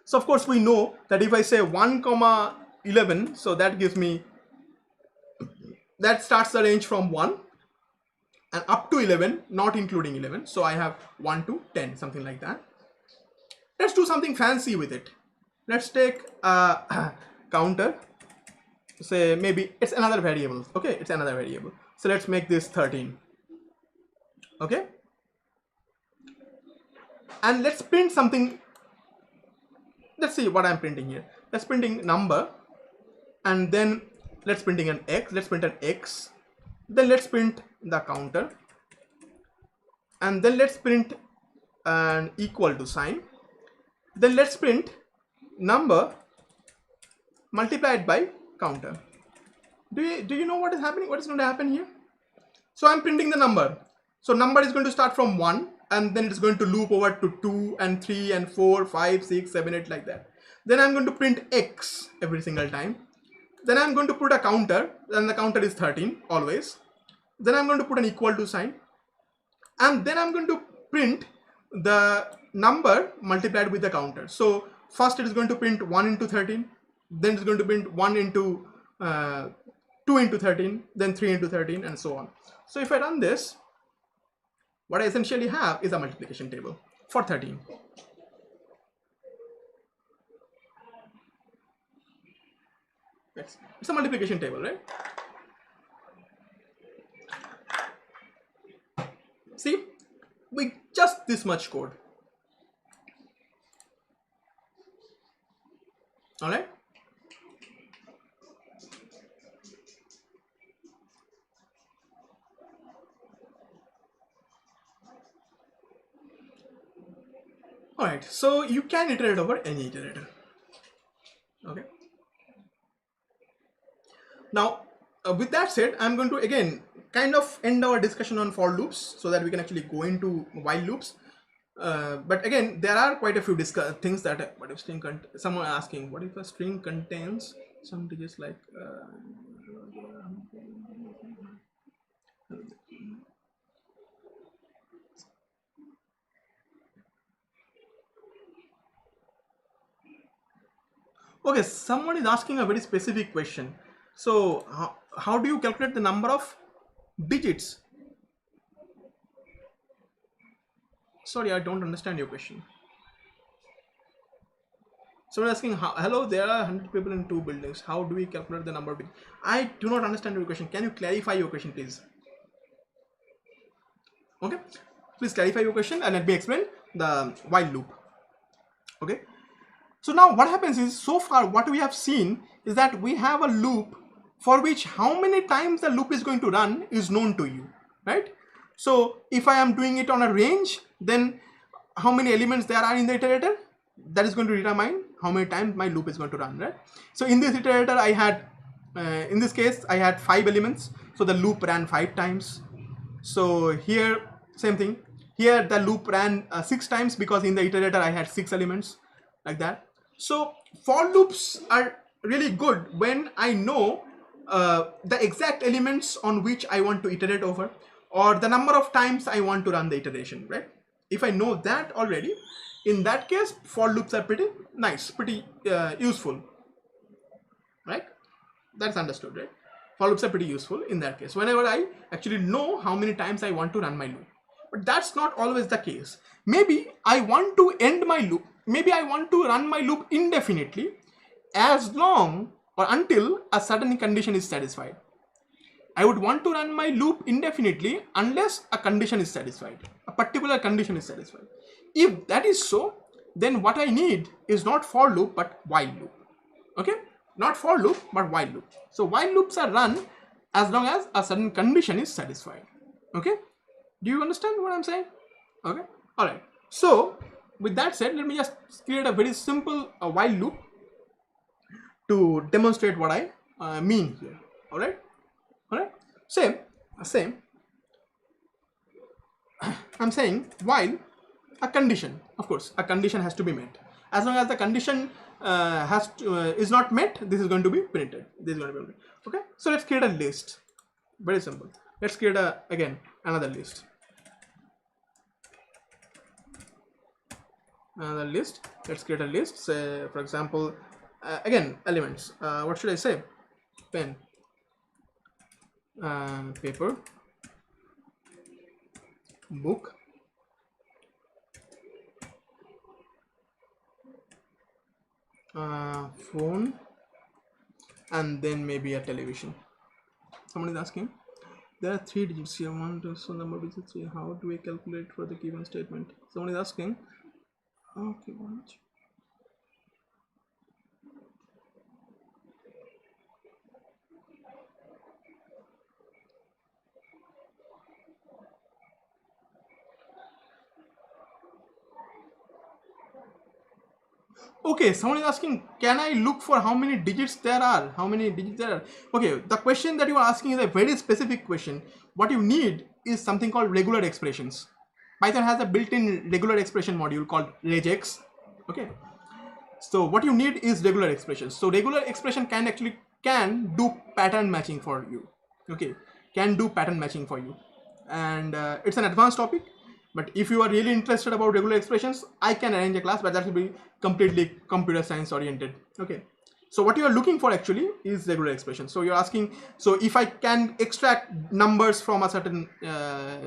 So of course we know that if I say 1,11, so that gives me, that starts the range from 1 and up to 11, not including 11. So I have 1 to 10, something like that. Let's do something fancy with it. Let's take a counter. Say maybe it's another variable. Okay, it's another variable. So let's make this 13. Okay. And let's print something. Let's see what I'm printing here. Let's printing number, and then let's printing an x. Let's print an x. Then let's print the counter, and then let's print an equal to sign. Then let's print number multiplied by counter. Do you know what is happening? What is going to happen here? So I'm printing the number. So number is going to start from 1, and then it's going to loop over to 2 and 3 and 4, 5, 6, 7, 8 like that. Then I'm going to print x every single time. Then I'm going to put a counter, and the counter is 13 always. Then I'm going to put an equal to sign, and then I'm going to print the number multiplied with the counter. So first it is going to print 1 into 13, then it's going to print 1 into 2 into 13, then 3 into 13, and so on. So if I run this, what I essentially have is a multiplication table for 13. It's a multiplication table, right? See, with just this much code. All right. All right. So you can iterate over any iterator. Okay. Now, with that said, I'm going to again kind of end our discussion on for loops so that we can actually go into while loops. But again, there are quite a few things that, what if string someone asking, what if a string contains some digits like okay, someone is asking a very specific question. So how do you calculate the number of digits? Sorry, I don't understand your question. Someone asking, hello, there are 100 people in 2 buildings. How do we calculate the number of digits? I do not understand your question. Can you clarify your question, please? Okay, please clarify your question and let me explain the while loop. Okay, so now what happens is, so far what we have seen is that we have a loop for which how many times the loop is going to run is known to you, right? So if I am doing it on a range, then how many elements there are in the iterator, that is going to determine how many times my loop is going to run, right? So in this iterator I had in this case I had 5 elements, so the loop ran 5 times. So here same thing, here the loop ran 6 times because in the iterator I had 6 elements, like that. So for loops are really good when I know the exact elements on which I want to iterate over, or the number of times I want to run the iteration, right? If I know that already, in that case for loops are pretty nice, pretty useful, right? That's understood, right? For loops are pretty useful in that case whenever I actually know how many times I want to run my loop. But that's not always the case. Maybe I want to end my loop, maybe I want to run my loop indefinitely as long or until a certain condition is satisfied. I would want to run my loop indefinitely unless a condition is satisfied, a particular condition is satisfied. If that is so, then what I need is not for loop but while loop. Okay, not for loop but while loop. So while loops are run as long as a certain condition is satisfied. Okay, do you understand what I'm saying? Okay, all right. So with that said, let me just create a very simple while loop to demonstrate what I mean here. All right, all right. Same. I'm saying while a condition, of course, a condition has to be met. As long as the condition is not met, this is going to be printed. This is going to be printed. Okay. So let's create a list. Very simple. Let's create again another list. Another list. Let's create a list. Say, for example, again elements. What should I say? Pen, paper, book, phone, and then maybe a television. Someone is asking, there are 3 digits here, 1, 2, so number of digits here. How do we calculate for the given statement? Someone is asking. Okay, one. Okay, someone is asking, can I look for how many digits there are? How many digits there are? Okay, the question that you are asking is a very specific question. What you need is something called regular expressions. Python has a built-in regular expression module called regex. Okay, so what you need is regular expressions. So regular expression can do pattern matching for you. Okay, can do pattern matching for you, and it's an advanced topic. But if you are really interested about regular expressions, I can arrange a class, but that will be completely computer science oriented. Okay, so what you are looking for actually is regular expressions. So you're asking, so if I can extract numbers from a certain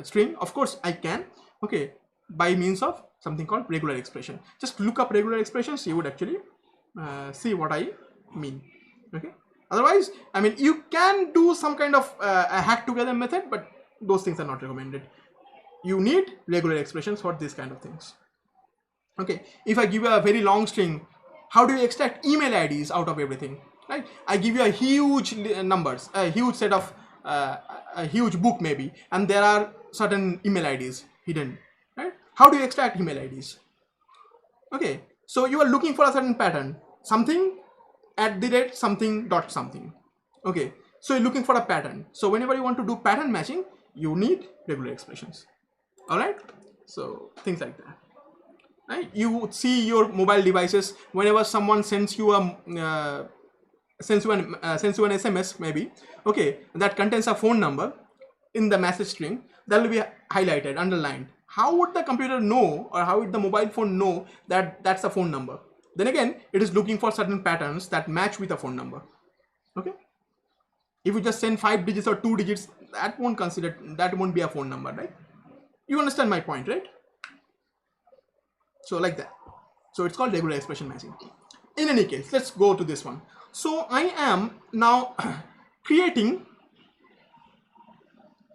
string, of course I can. Okay, by means of something called regular expression. Just look up regular expressions, you would actually see what I mean. Okay, otherwise, I mean, you can do some kind of a hack together method, but those things are not recommended. You need regular expressions for this kind of things. Okay, if I give you a very long string, how do you extract email IDs out of everything, right? I give you a huge numbers, a huge set of a huge book maybe, and there are certain email IDs hidden, right? How do you extract email IDs? Okay, so you are looking for a certain pattern, something at the rate something dot something. Okay, so you're looking for a pattern. So whenever you want to do pattern matching, you need regular expressions. All right, so things like that, right? You see your mobile devices, whenever someone sends you an SMS maybe, okay, that contains a phone number in the message string, that will be highlighted, underlined. How would the computer know, or how would the mobile phone know that that's a phone number? Then again, it is looking for certain patterns that match with a phone number. Okay, if you just send 5 digits or 2 digits, that won't be a phone number, right? You understand my point, right? So like that. So it's called regular expression matching. In any case, let's go to this one. So I am now creating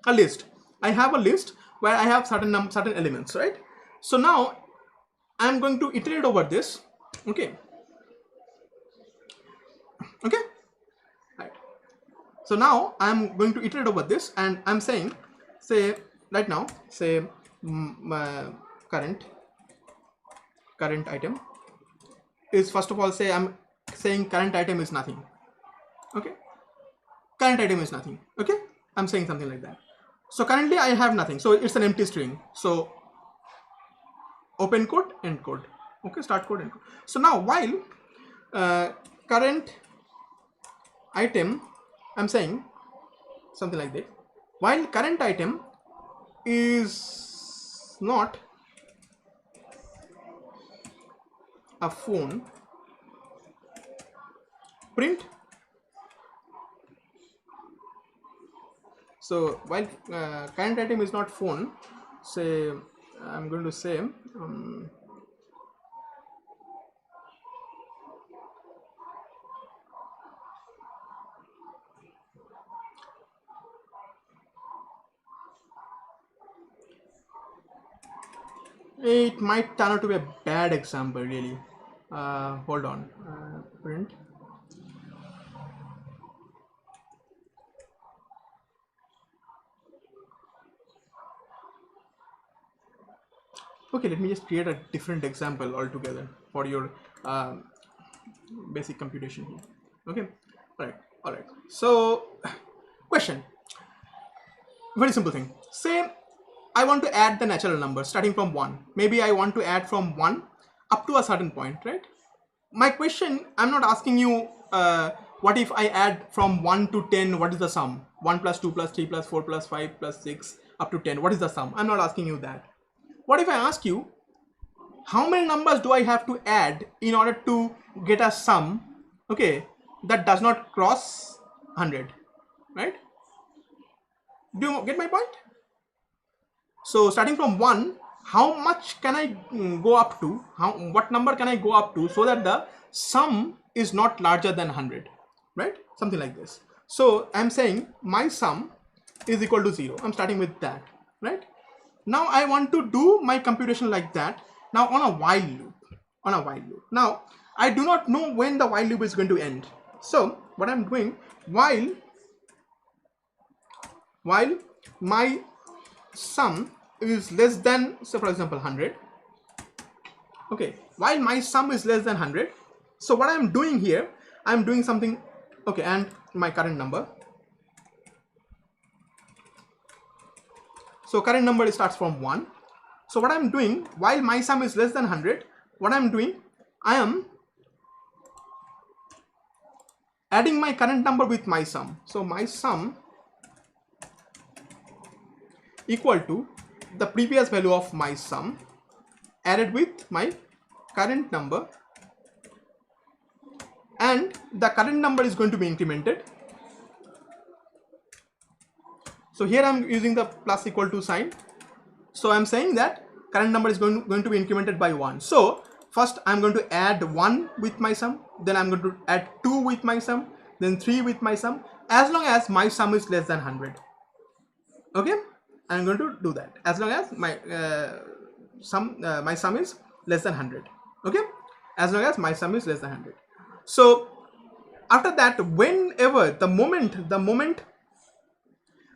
a list. I have a list where I have certain elements, right? So now I'm going to iterate over this. Okay. Okay. Right. So now I'm going to iterate over this, and I'm saying, say right now say current item is, first of all, say I'm saying current item is nothing. Okay, current item is nothing. Okay, I'm saying something like that. So currently I have nothing, so it's an empty string. So open quote, end quote. Okay, start quote, end quote. So now while current item, I'm saying something like this. While current item is not a phone, print. So while current item is not phone, say I'm going to say it might turn out to be a bad example really. Hold on, print. Okay, let me just create a different example altogether for your basic computation here. Okay, all right. So question, very simple thing. Say I want to add the natural number starting from 1. Maybe I want to add from 1 up to a certain point, right? My question, I'm not asking you what if I add from 1 to 10, what is the sum? 1 plus 2 plus 3 plus 4 plus 5 plus 6 up to 10, what is the sum? I'm not asking you that. What if I ask you, how many numbers do I have to add in order to get a sum, okay, that does not cross 100, right? Do you get my point? So starting from 1, how much can I go up to? What number can I go up to so that the sum is not larger than 100, right? Something like this. So I'm saying my sum is equal to 0. I'm starting with that, right? Now I want to do my computation like that. Now on a while loop. Now I do not know when the while loop is going to end. So what I'm doing, while my sum is less than, say for example 100. Okay, while my sum is less than 100, so what I'm doing here, I'm doing something, okay, and my current number. So current number starts from 1. So what I'm doing, while my sum is less than 100, what I'm doing, I am adding my current number with my sum. So my sum equal to the previous value of my sum added with my current number, and the current number is going to be incremented. So here I'm using the plus equal to sign. So I'm saying that current number is going to be incremented by 1. So first I'm going to add 1 with my sum, then I'm going to add 2 with my sum, then 3 with my sum, as long as my sum is less than 100. Okay, I'm going to do that as long as my my sum is less than 100. Okay, as long as my sum is less than 100. So after that, whenever the moment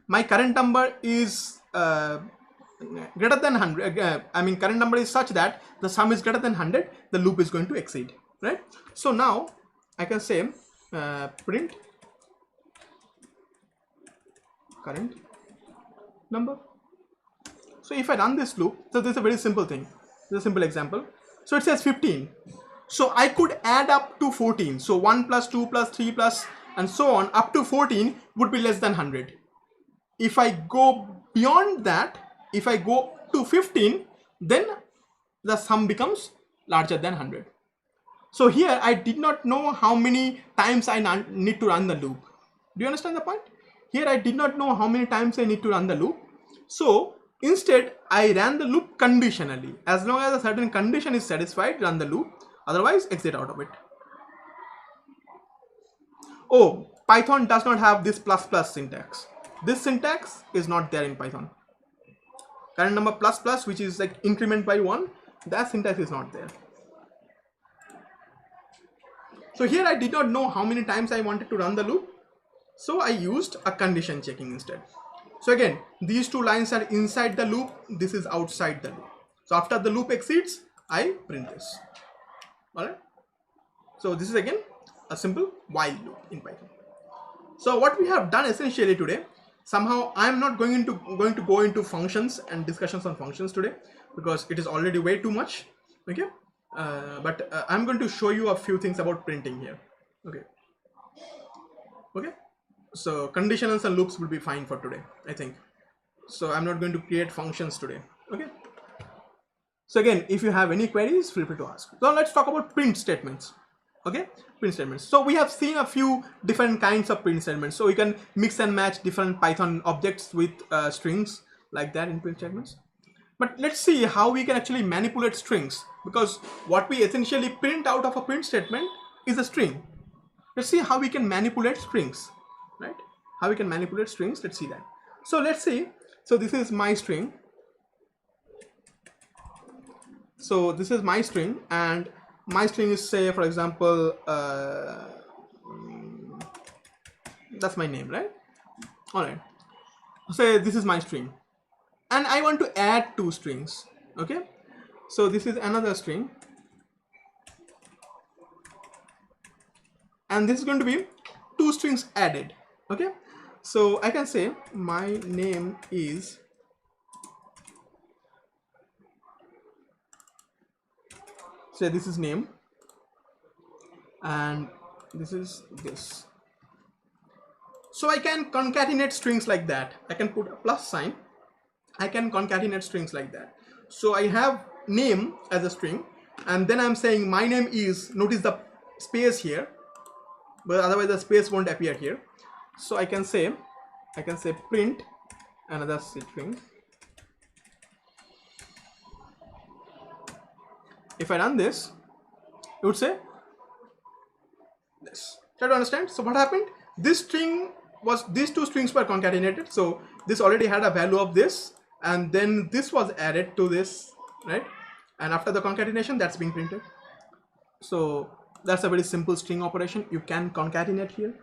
my current number is greater than 100, I mean current number is such that the sum is greater than 100, the loop is going to exceed, right? So now I can say print current number. So if I run this loop, so this is a very simple thing. This is a simple example. So it says 15. So I could add up to 14. So 1 plus 2 plus 3 plus and so on up to 14 would be less than 100. If I go beyond that, if I go to 15, then the sum becomes larger than 100. So here I did not know how many times I need to run the loop. Do you understand the point? Here I did not know how many times I need to run the loop. So instead I ran the loop conditionally. As long as a certain condition is satisfied, run the loop. Otherwise exit out of it. Oh, Python does not have this plus plus syntax. This syntax is not there in Python. Current number plus plus, which is like increment by 1, that syntax is not there. So here I did not know how many times I wanted to run the loop. So I used a condition checking instead. So again, these two lines are inside the loop, this is outside the loop. So after the loop exceeds, I print this. Alright. So this is again a simple while loop in Python. So what we have done essentially today, somehow I'm not going to go into functions and discussions on functions today because it is already way too much. Okay. But I'm going to show you a few things about printing here. Okay. Okay. So conditionals and loops will be fine for today, I think. So I'm not going to create functions today. Okay. So again, if you have any queries, feel free to ask. So let's talk about print statements. Okay, print statements. So we have seen a few different kinds of print statements. So you can mix and match different Python objects with strings like that in print statements. But let's see how we can actually manipulate strings, because what we essentially print out of a print statement is a string. Let's see how we can manipulate strings, right? How we can manipulate strings. Let's see that. So let's see. So this is my string. So this is my string, and my string is, say, for example, that's my name, right? All right. Say this is my string, and I want to add two strings. Okay. So this is another string, and this is going to be two strings added. Okay. So I can say my name is, say this is name, and this is this. So I can concatenate strings like that. I can put a plus sign. I can concatenate strings like that. So I have name as a string, and then I'm saying my name is, notice the space here, but otherwise the space won't appear here. So I can say print another string. If I run this, it would say this. Try to understand. So what happened? This string was, these two strings were concatenated. So this already had a value of this, and then this was added to this, right? And after the concatenation, that's being printed. So that's a very simple string operation. You can concatenate here.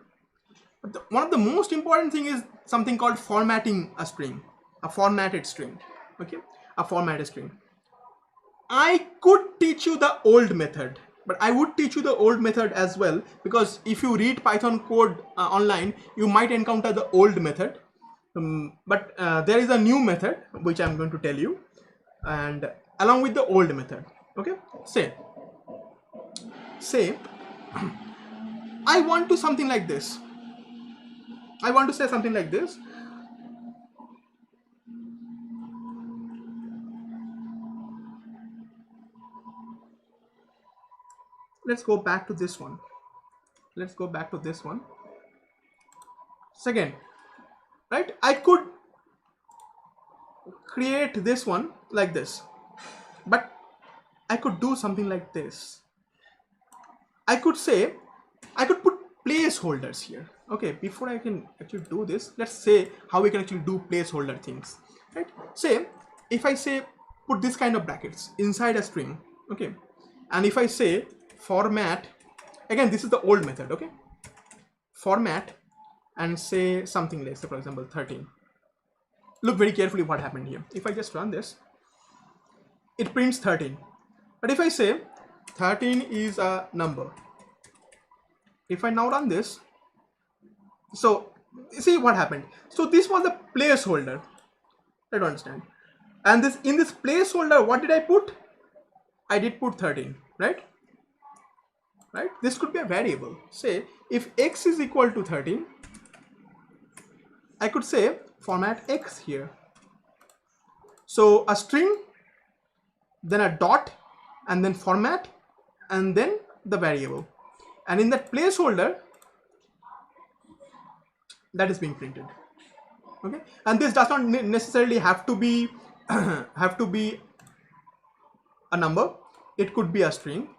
But one of the most important thing is something called formatting a string, a formatted string. Okay, a formatted string. I could teach you the old method, but I would teach you the old method as well, because if you read Python code online, you might encounter the old method. But there is a new method which I'm going to tell you, and along with the old method. Okay, say I want to something like this. I want to say something like this. Let's go back to this one. Let's go back to this one. Second, right? I could create this one like this, but I could do something like this. I could say, I could put placeholders here. Okay, before I can actually do this, let's say how we can actually do placeholder things, right? Say, if I say put this kind of brackets inside a string, okay, and if I say format, again this is the old method, okay, format, and say something like, say for example 13. Look very carefully what happened here. If I just run this, it prints 13. But if I say 13 is a number, if I now run this, so see what happened. So this was a placeholder. I don't understand. And this, in this placeholder, what did I put? I did put 13, right? Right? This could be a variable. Say if x is equal to 13, I could say format x here. So a string, then a dot, and then format, and then the variable. And in that placeholder, that is being printed. Okay, and this does not necessarily have to be have to be a number. It could be a string.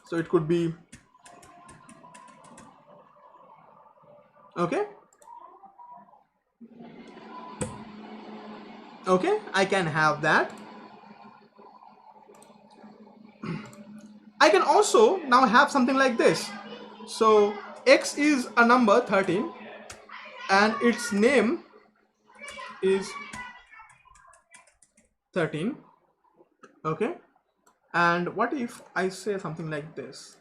So it could be, okay, okay, I can have that. I can also now have something like this. So x is a number 13, and its name is 13. Okay, and what if I say something like this?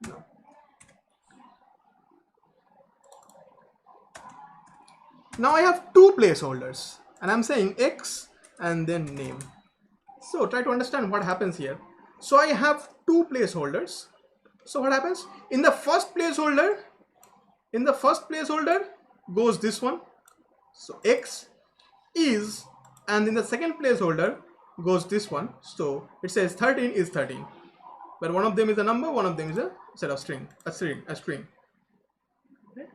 No. Now I have two placeholders and I'm saying X and then name. So try to understand what happens here. So I have two placeholders. So what happens? In the first placeholder goes this one. So X is, and in the second placeholder goes this one. So it says 13 is 13. But one of them is a number, one of them is a set of string, a string. Okay.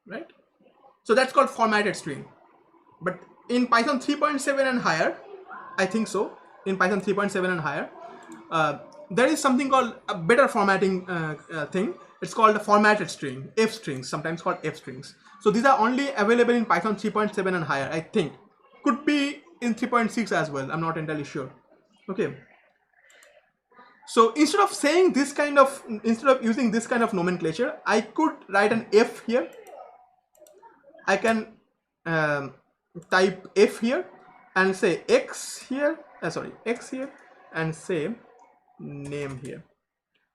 Right? So that's called formatted string. But in Python 3.7 and higher, I think so, in Python 3.7 and higher, there is something called a better formatting thing. It's called a formatted string, F strings, sometimes called F strings. So these are only available in Python 3.7 and higher, I think. Could be in 3.6 as well, I'm not entirely sure. Okay. So instead of using this kind of nomenclature, I could write an F here. I can type F here and say X here, X here, and say name here.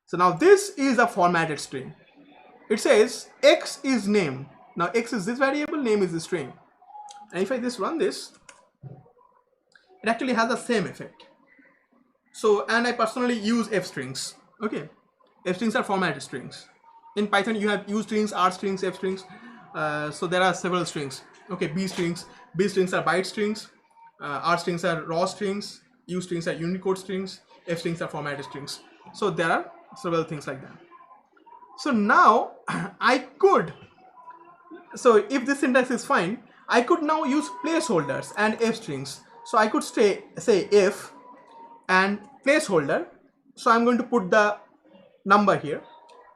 So now this is a formatted string. It says X is name. Now X is this variable, name is the string. And if I just run this, it actually has the same effect. So, and I personally use F strings. Okay, F strings are formatted strings. In Python, you have U strings, R strings, F strings. So there are several strings. Okay, B strings are byte strings. R strings are raw strings. U strings are Unicode strings. F strings are formatted strings. So there are several things like that. So now so if this syntax is fine, I could now use placeholders and F strings. So I could say F and placeholder. So I'm going to put the number here.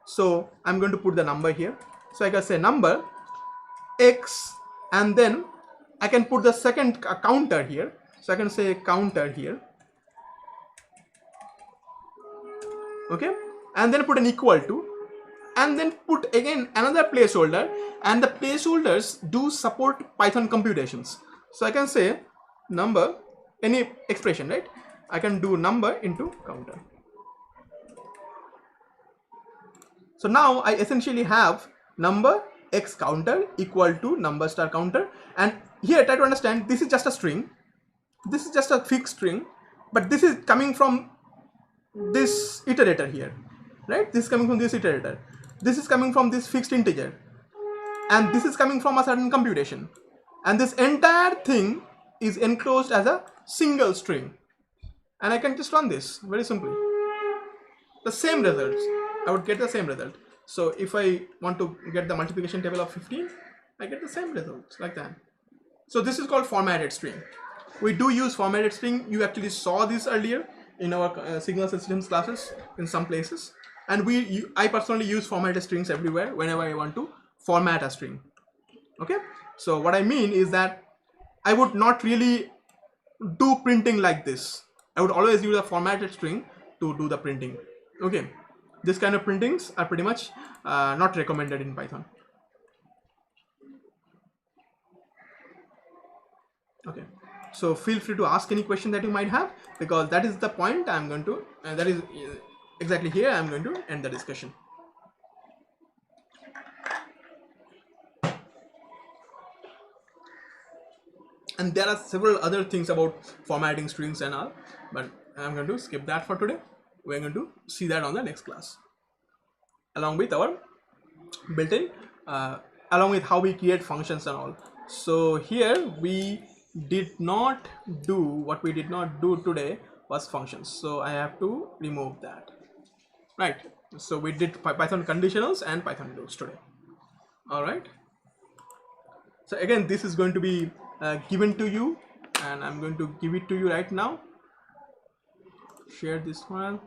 So I'm going to put the number here. So I can say number X, and then I can put the second counter here. So I can say counter here. Okay, and then put an equal to, and then put again another placeholder, and the placeholders do support Python computations. So I can say number, any expression, right? I can do number into counter. So now I essentially have number X counter equal to number star counter. And here try to understand, this is just a string. This is just a fixed string, but this is coming from this iterator here, right? This is coming from this iterator. This is coming from this fixed integer. And this is coming from a certain computation. And this entire thing is enclosed as a single string. And I can just run this very simply. The same results. I would get the same result. So if I want to get the multiplication table of 15, I get the same results like that. So this is called formatted string. We do use formatted string. You actually saw this earlier in our signals and systems classes in some places. And I personally use formatted strings everywhere whenever I want to format a string. Okay. So what I mean is that I would not really do printing like this. I would always use a formatted string to do the printing. Okay. This kind of printings are pretty much not recommended in Python. Okay. So feel free to ask any question that you might have, because that is the point I'm going to, that is exactly here I'm going to end the discussion. And there are several other things about formatting strings and all, but I'm going to skip that for today. We're going to see that on the next class, along with our built-in, along with how we create functions and all. So here we did not do, what we did not do today was functions. So I have to remove that. Right. So we did Python conditionals and Python loops today. All right. So again, this is going to be given to you, and I'm going to give it to you right now. Share this file.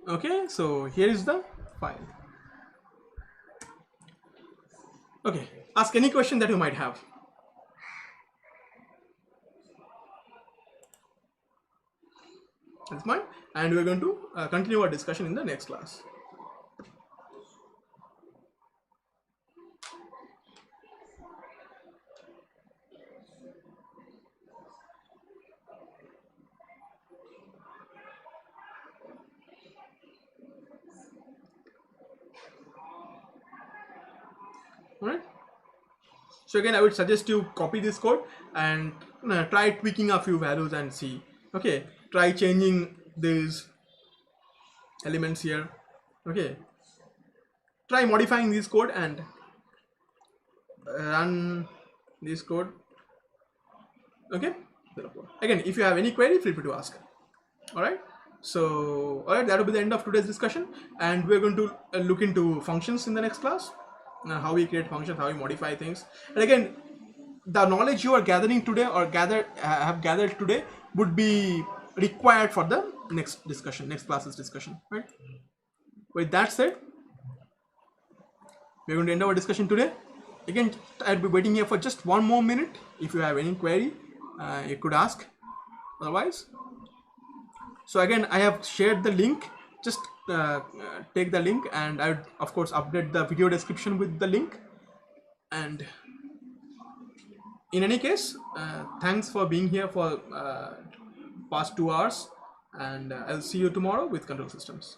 Okay, so here is the file. Okay, ask any question that you might have. That's fine. And we're going to continue our discussion in the next class. All right. So again, I would suggest you copy this code and try tweaking a few values and see. Okay, try changing these elements here. Okay, try modifying this code and run this code. Okay, again, if you have any query, feel free to ask. All right. So all right, that will be the end of today's discussion, and we're going to look into functions in the next class. How we create functions, how we modify things, and again, the knowledge you are gathering today or have gathered today would be required for the next discussion, next class's discussion, right? With that said, we're going to end our discussion today. Again, I'll be waiting here for just one more minute. If you have any query, you could ask. Otherwise, so again, I have shared the link. Just take the link, and I would of course update the video description with the link. And in any case, thanks for being here for past 2 hours, and I'll see you tomorrow with control systems.